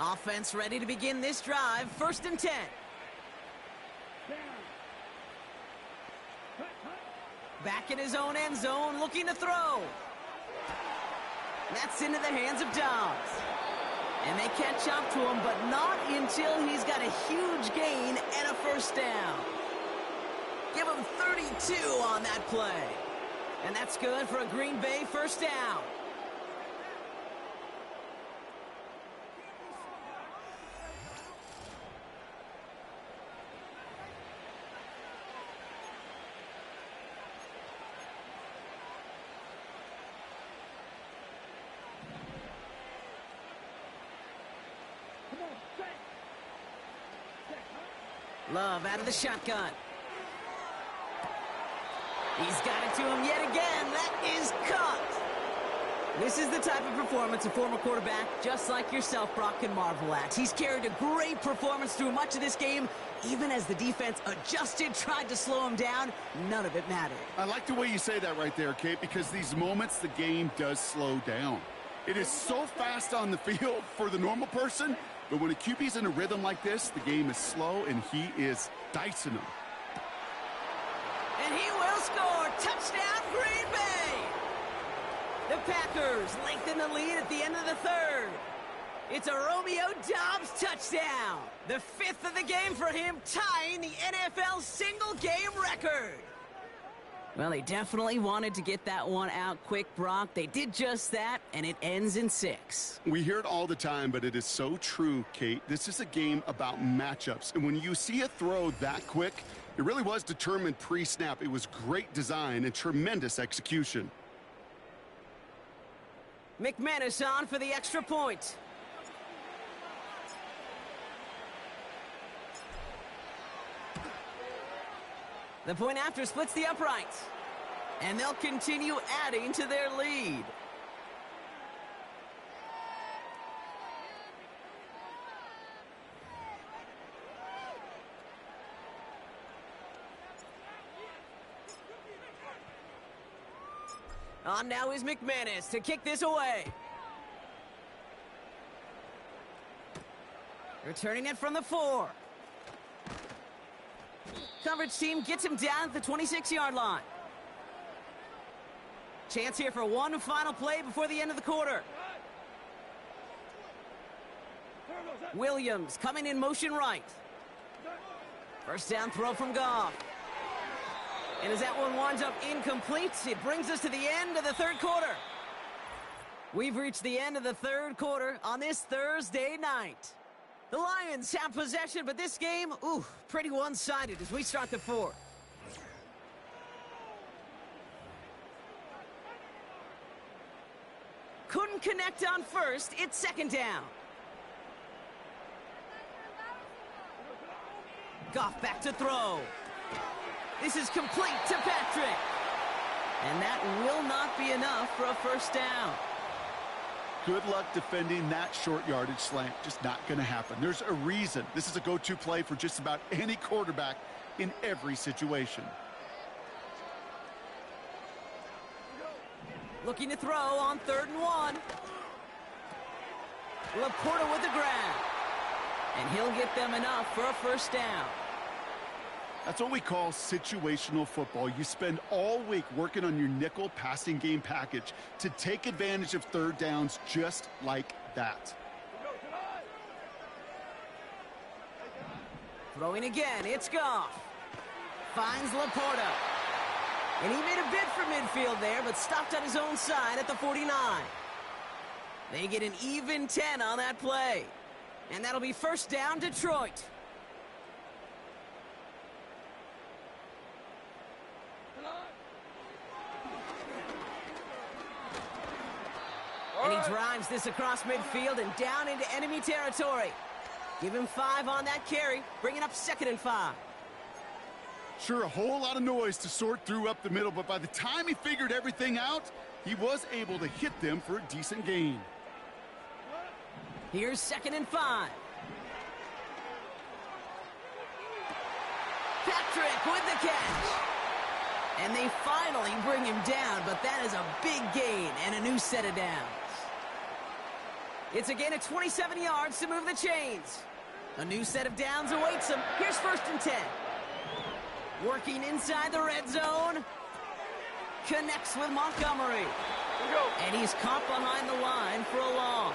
Offense ready to begin this drive. 1st and 10. Back in his own end zone, looking to throw. That's into the hands of Dobbs. And they catch up to him, but not until he's got a huge gain and a 1st down. Give him 32 on that play. And that's good for a Green Bay 1st down. Love out of the shotgun. He's got it to him yet again. That is cut. This is the type of performance a former quarterback, just like yourself, Brock, can marvel at. He's carried a great performance through much of this game. Even as the defense adjusted, tried to slow him down, none of it mattered. I like the way you say that right there, Kate, because these moments the game does slow down. It is so fast on the field for the normal person, but when a QB's in a rhythm like this, the game is slow, and he is dicing them. And he will score. Touchdown, Green Bay! The Packers lengthen the lead at the end of the 3rd. It's a Romeo Doubs touchdown. The 5th of the game for him, tying the NFL single-game record. Well, they definitely wanted to get that one out quick, Brock. They did just that, and it ends in 6. We hear it all the time, but it is so true, Kate. This is a game about matchups, and when you see a throw that quick, it really was determined pre-snap. It was great design and tremendous execution. McManus on for the extra point. The point after splits the uprights. And they'll continue adding to their lead. On now is McManus to kick this away. Returning it from the 4. Coverage team gets him down at the 26-yard line. Chance here for one final play before the end of the quarter. Williams coming in motion right. First down throw from Goff. And as that one winds up incomplete, it brings us to the end of the 3rd quarter. We've reached the end of the 3rd quarter on this Thursday night. The Lions have possession, but this game, pretty one-sided as we start the 4th. Couldn't connect on first. It's 2nd down. Goff back to throw. This is complete to Patrick. And that will not be enough for a first down. Good luck defending that short yardage slant. Just not going to happen. There's a reason this is a go-to play for just about any quarterback in every situation. Looking to throw on 3rd and 1. Laporta with the grab. And he'll get them enough for a first down. That's what we call situational football. You spend all week working on your nickel passing game package to take advantage of 3rd downs just like that. Throwing again, it's Goff. Finds Laporta. And he made a bid for midfield there, but stopped on his own side at the 49. They get an even 10 on that play. And that'll be first down, Detroit. And he drives this across midfield and down into enemy territory. Give him 5 on that carry, bringing up 2nd and 5. Sure, a whole lot of noise to sort through up the middle, but by the time he figured everything out, he was able to hit them for a decent gain. Here's 2nd and 5. Patrick with the catch. And they finally bring him down, but that is a big gain and a new set of downs. It's a gain of 27 yards to move the chains. A new set of downs awaits him. Here's 1st and 10. Working inside the red zone. Connects with Montgomery. And he's caught behind the line for a loss.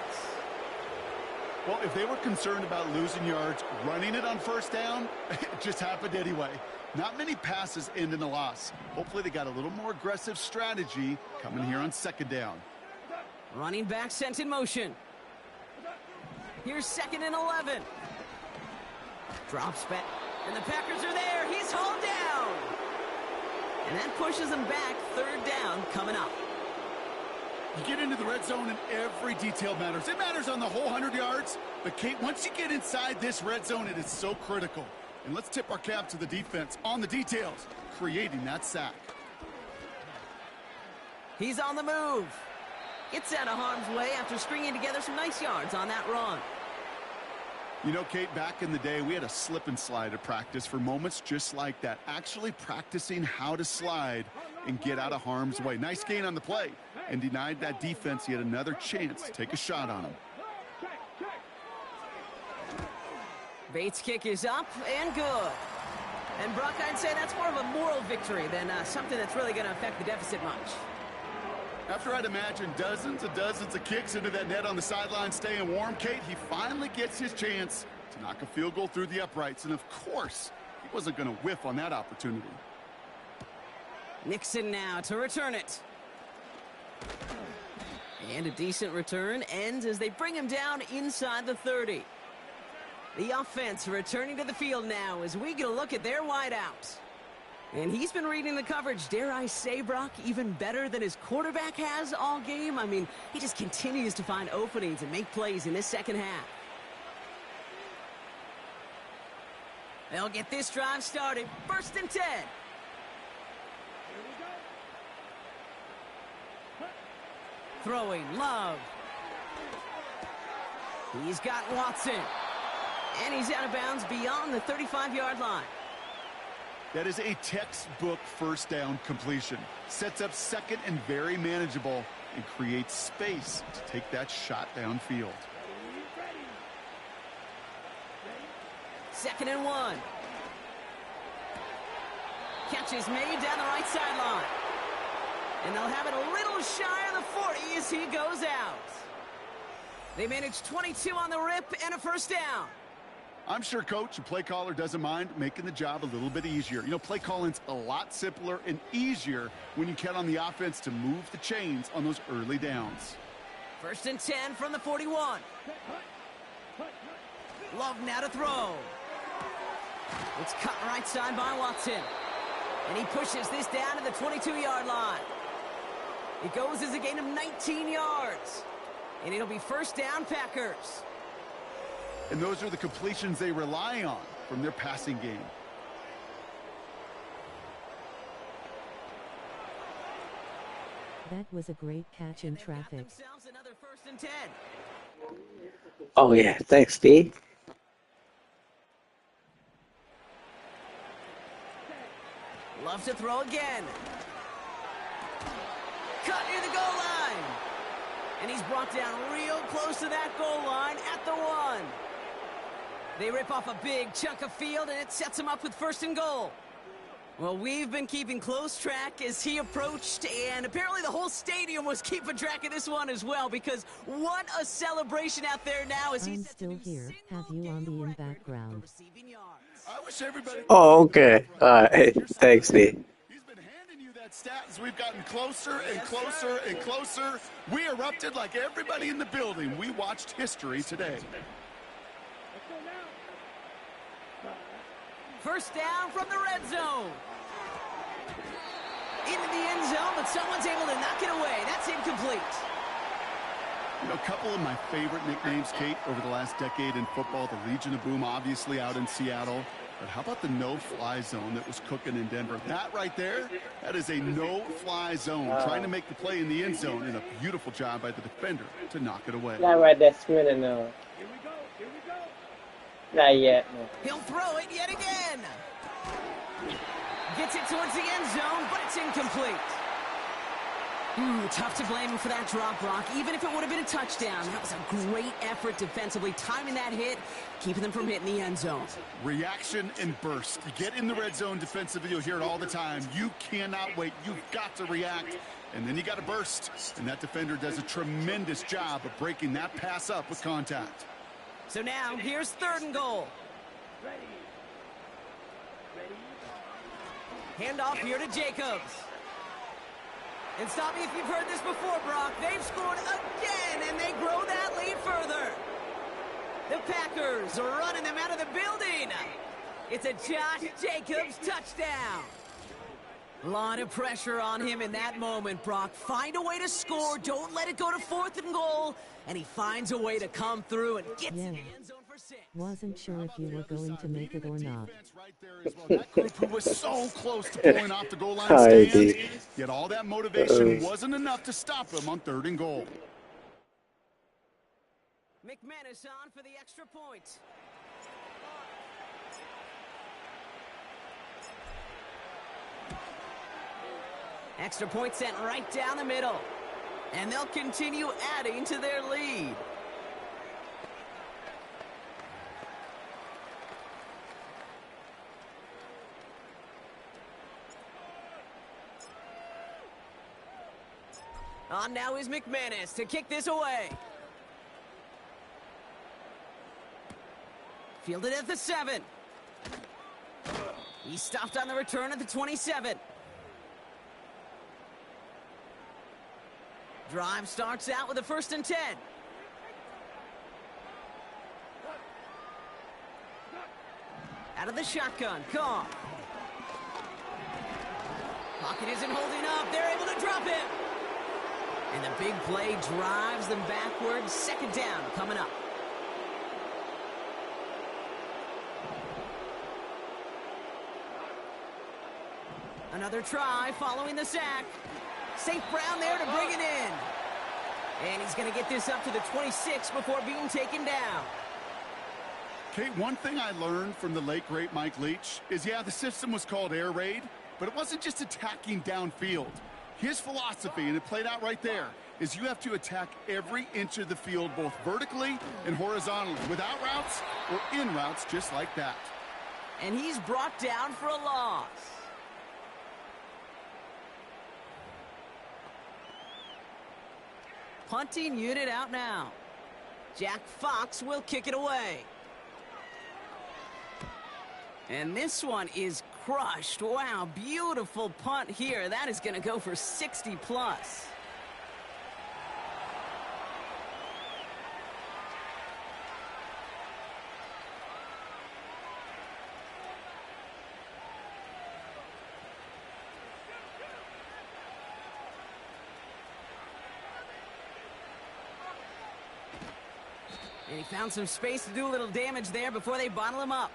Well, if they were concerned about losing yards, running it on 1st down, it just happened anyway. Not many passes end in a loss. Hopefully they got a little more aggressive strategy coming here on 2nd down. Running back sent in motion. Here's 2nd and 11. Drops back. And the Packers are there. He's hauled down. And that pushes him back. 3rd down coming up. You get into the red zone and every detail matters. It matters on the whole 100 yards. But, Kate, once you get inside this red zone, it is so critical. And let's tip our cap to the defense on the details, creating that sack. He's on the move. Gets out of harm's way after stringing together some nice yards on that run. You know, Kate, back in the day, we had a slip and slide at practice for moments just like that. Actually practicing how to slide and get out of harm's way. Nice gain on the play and denied that defense yet another chance to take a shot on him. Bates' kick is up and good. And Brock, I'd say that's more of a moral victory than something that's really going to affect the deficit much. After I'd imagine dozens of kicks into that net on the sideline staying warm, Kate, he finally gets his chance to knock a field goal through the uprights. And, of course, he wasn't going to whiff on that opportunity. Nixon now to return it. And a decent return ends as they bring him down inside the 30. The offense returning to the field now as we get a look at their wideouts. And he's been reading the coverage, dare I say, Brock, even better than his quarterback has all game. I mean, he just continues to find openings and make plays in this 2nd half. They'll get this drive started. 1st and 10. Throwing, Love. He's got Watson. And he's out of bounds beyond the 35-yard line. That is a textbook 1st down completion. Sets up 2nd and very manageable and creates space to take that shot downfield. 2nd and 1. Catch is made down the right sideline. And they'll have it a little shy of the 40 as he goes out. They manage 22 on the rip and a 1st down. I'm sure Coach and play caller doesn't mind making the job a little bit easier. You know, play calling's a lot simpler and easier when you count on the offense to move the chains on those early downs. 1st and 10 from the 41. Love now to throw. It's cut right side by Watson. And he pushes this down to the 22-yard line. It goes as a gain of 19 yards. And it'll be 1st down, Packers. And those are the completions they rely on from their passing game. That was a great catch in And they've got traffic. themselves another 1st and 10. Oh yeah, thanks, B. Loves to throw again. Cut near the goal line. And he's brought down real close to that goal line at the 1. They rip off a big chunk of field, and it sets him up with 1st and goal. Well, we've been keeping close track as he approached, and apparently the whole stadium was keeping track of this one as well, because what a celebration out there now as I'm he's still here. Have you on the in background? receiving yards. I wish everybody. Oh, okay. All right. Thanks, B. He's been handing you that stat as we've gotten closer and closer and closer. We erupted like everybody in the building. We watched history today. Let's go now. 1st down from the red zone. Into the end zone, but someone's able to knock it away. That's incomplete. You know, a couple of my favorite nicknames, Kate, over the last decade in football. The Legion of Boom, obviously, out in Seattle. But how about the no-fly zone that was cooking in Denver? That right there, that is a no-fly zone. Trying to make the play in the end zone, and a beautiful job by the defender to knock it away. Not right that screen, no. Here we go. Here we go. Not yet, no. He'll throw it yet again. Gets it towards the end zone, but it's incomplete. Tough to blame him for that drop, Brock. Even if it would have been a touchdown, that was a great effort defensively, timing that hit, keeping them from hitting the end zone. Reaction and burst. You get in the red zone defensively, you'll hear it all the time. You cannot wait. You've got to react, and then you got to burst. And that defender does a tremendous job of breaking that pass up with contact. So now, here's 3rd and goal. Ready. Ready. Handoff here to Jacobs. And stop me if you've heard this before, Brock. They've scored again, and they grow that lead further. The Packers are running them out of the building. It's a Josh Jacobs touchdown. A lot of pressure on him in that moment, Brock. Find a way to score. Don't let it go to 4th and goal. And he finds a way to come through and gets in the end zone for 6. Wasn't sure if you were going to make it or not. Right there as well. That group who was so close to pulling off the goal line All right, stand, D. yet all that motivation wasn't enough to stop them on 3rd and goal. McManus on for the extra point. Extra point sent right down the middle. And they'll continue adding to their lead. On now is McManus to kick this away. Fielded at the 7. He stopped on the return at the 27. Drive starts out with a 1st and 10. Out of the shotgun, Carr. Pocket isn't holding up. They're able to drop him. And the big play drives them backwards. 2nd down coming up. Another try following the sack. St. Brown there to bring it in. And he's going to get this up to the 26 before being taken down. Kate, one thing I learned from the late, great Mike Leach is, yeah, the system was called air raid, but it wasn't just attacking downfield. His philosophy, and it played out right there, is you have to attack every inch of the field, both vertically and horizontally, without routes or in routes, just like that. And he's brought down for a loss. Punting unit out now. Jack Fox will kick it away. And this one is crushed. Wow, beautiful punt here. That is going to go for 60 plus. And he found some space to do a little damage there before they bottle him up.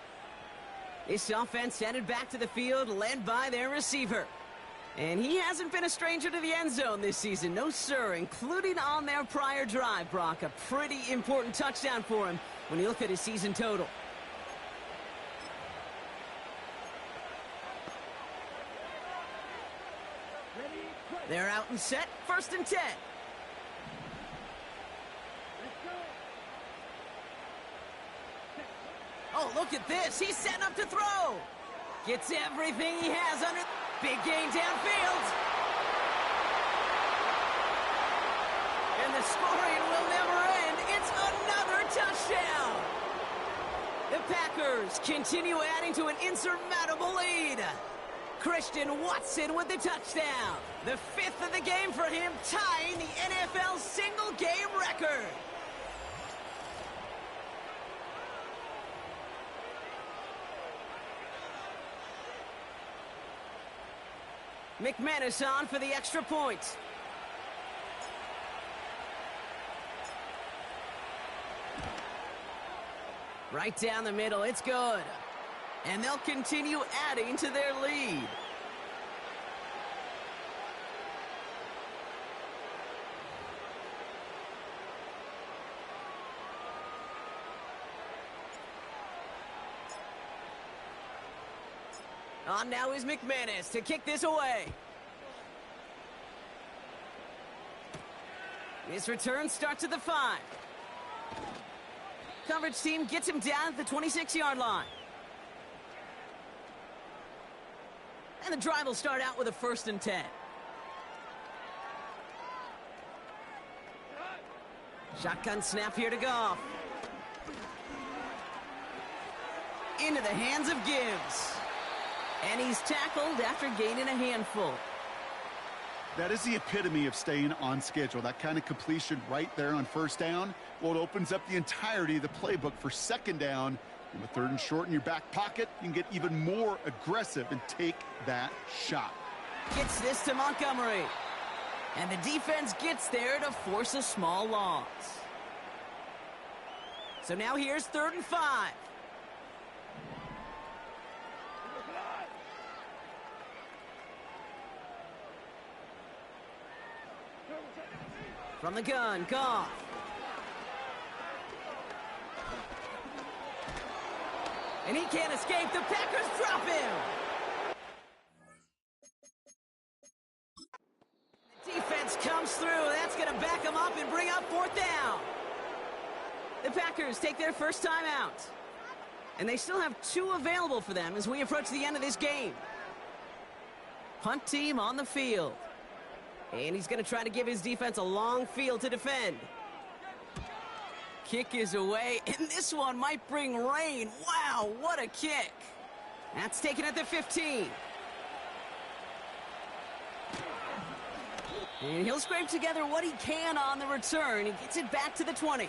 This offense headed back to the field, led by their receiver. And he hasn't been a stranger to the end zone this season. No, sir, including on their prior drive, Brock. A pretty important touchdown for him when you look at his season total. They're out and set. 1st and 10. Oh, look at this. He's setting up to throw. Gets everything he has under. Big gain downfield. And the scoring will never end. It's another touchdown. The Packers continue adding to an insurmountable lead. Christian Watson with the touchdown. The 5th of the game for him, tying the NFL single-game record. McManus on for the extra point. Right down the middle, it's good. And they'll continue adding to their lead. On now is McManus to kick this away. His return starts at the 5. Coverage team gets him down at the 26-yard line. And the drive will start out with a 1st and 10. Shotgun snap here to Goff. Into the hands of Gibbs. And he's tackled after gaining a handful. That is the epitome of staying on schedule. That kind of completion right there on 1st down. Well, it opens up the entirety of the playbook for 2nd down. And with 3rd and short in your back pocket, you can get even more aggressive and take that shot. Gets this to Montgomery. And the defense gets there to force a small loss. So now here's 3rd and 5. From the gun, Goff. And he can't escape. The Packers drop him. The defense comes through. That's going to back him up and bring up 4th down. The Packers take their first time out. And they still have 2 available for them as we approach the end of this game. Punt team on the field. And he's going to try to give his defense a long field to defend. Kick is away, and this one might bring rain. Wow, what a kick. That's taken at the 15. And he'll scrape together what he can on the return. He gets it back to the 20.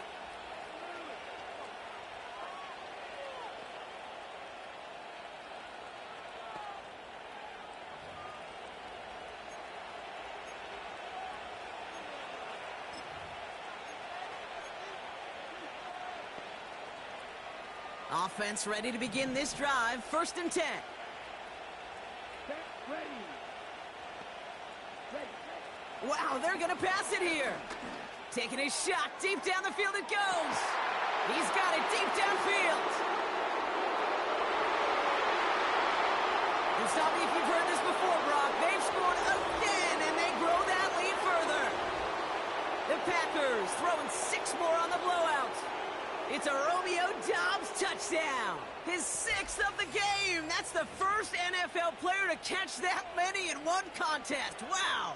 Offense ready to begin this drive. 1st and 10. Wow, they're going to pass it here. Taking a shot. Deep down the field it goes. He's got it deep downfield. And stop me if you've heard this before, Brock. They've scored again, and they grow that lead further. The Packers throwing 6 more on the blowout. It's a Romeo Doubs touchdown. His 6th of the game. That's the first NFL player to catch that many in one contest. Wow.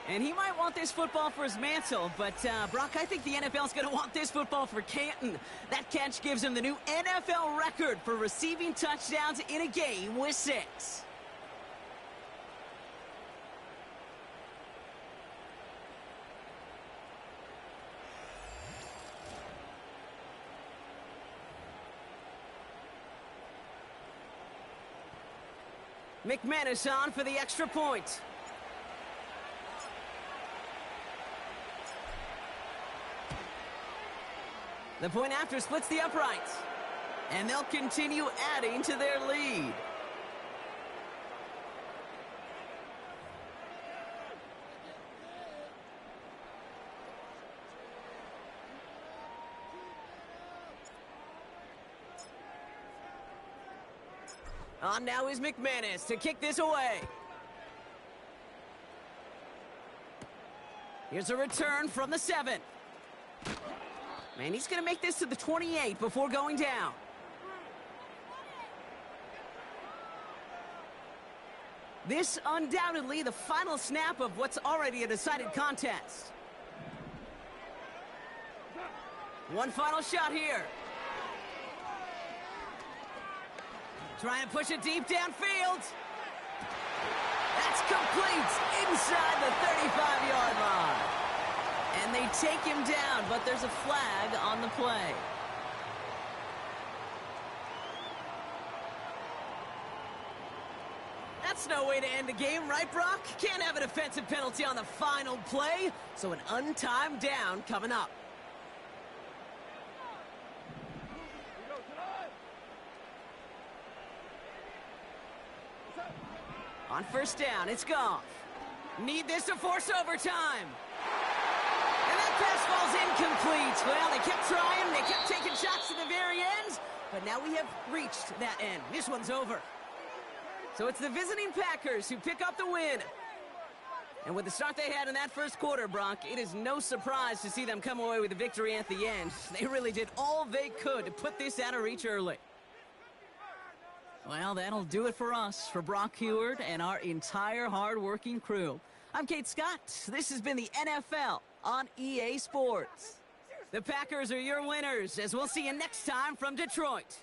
And he might want this football for his mantle, but Brock, I think the NFL's going to want this football for Canton. That catch gives him the new NFL record for receiving touchdowns in a game with 6. McManus on for the extra point. The point after splits the uprights. And they'll continue adding to their lead. On now is McManus to kick this away. Here's a return from the 7. Man, he's going to make this to the 28 before going down. This undoubtedly the final snap of what's already a decided contest. One final shot here. Trying to push it deep downfield. That's complete inside the 35-yard line. And they take him down, but there's a flag on the play. That's no way to end the game, right, Brock? Can't have a defensive penalty on the final play, so an untimed down coming up. On first down, it's Goff. Need this to force overtime. And that pass falls incomplete. Well, they kept trying, they kept taking shots to the very end, but now we have reached that end. This one's over. So it's the visiting Packers who pick up the win. And with the start they had in that first quarter, Brock, it is no surprise to see them come away with a victory at the end. They really did all they could to put this out of reach early. Well, that'll do it for us, for Brock Huard and our entire hard-working crew. I'm Kate Scott. This has been the NFL on EA Sports. The Packers are your winners, as we'll see you next time from Detroit.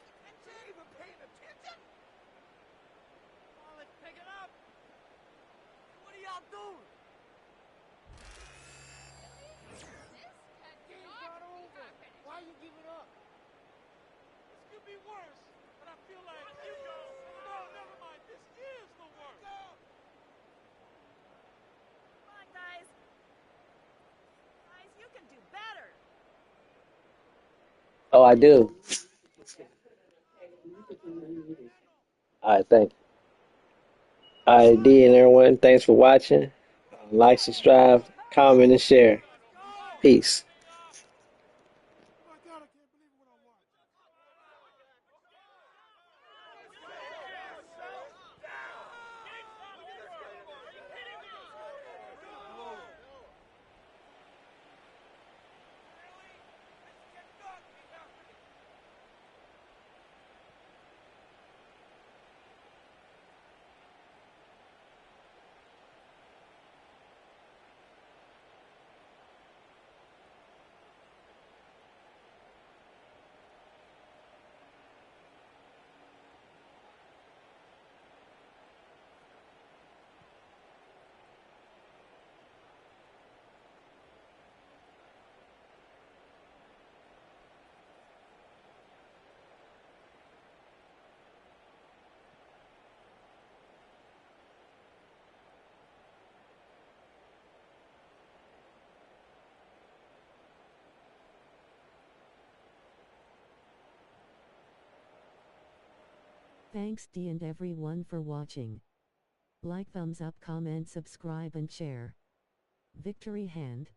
Why are you giving up? This could be worse, but I feel like you go. No, never mind. This is the worst. Come on, guys. Guys, you can do better. Oh, I do. All right, thank you. All right, D and everyone, thanks for watching. Like, subscribe, comment, and share. Peace. Oh my God, I can't believe what I'm watching. Thanks D and everyone for watching. Like, thumbs up, comment, subscribe and share. Victory hand.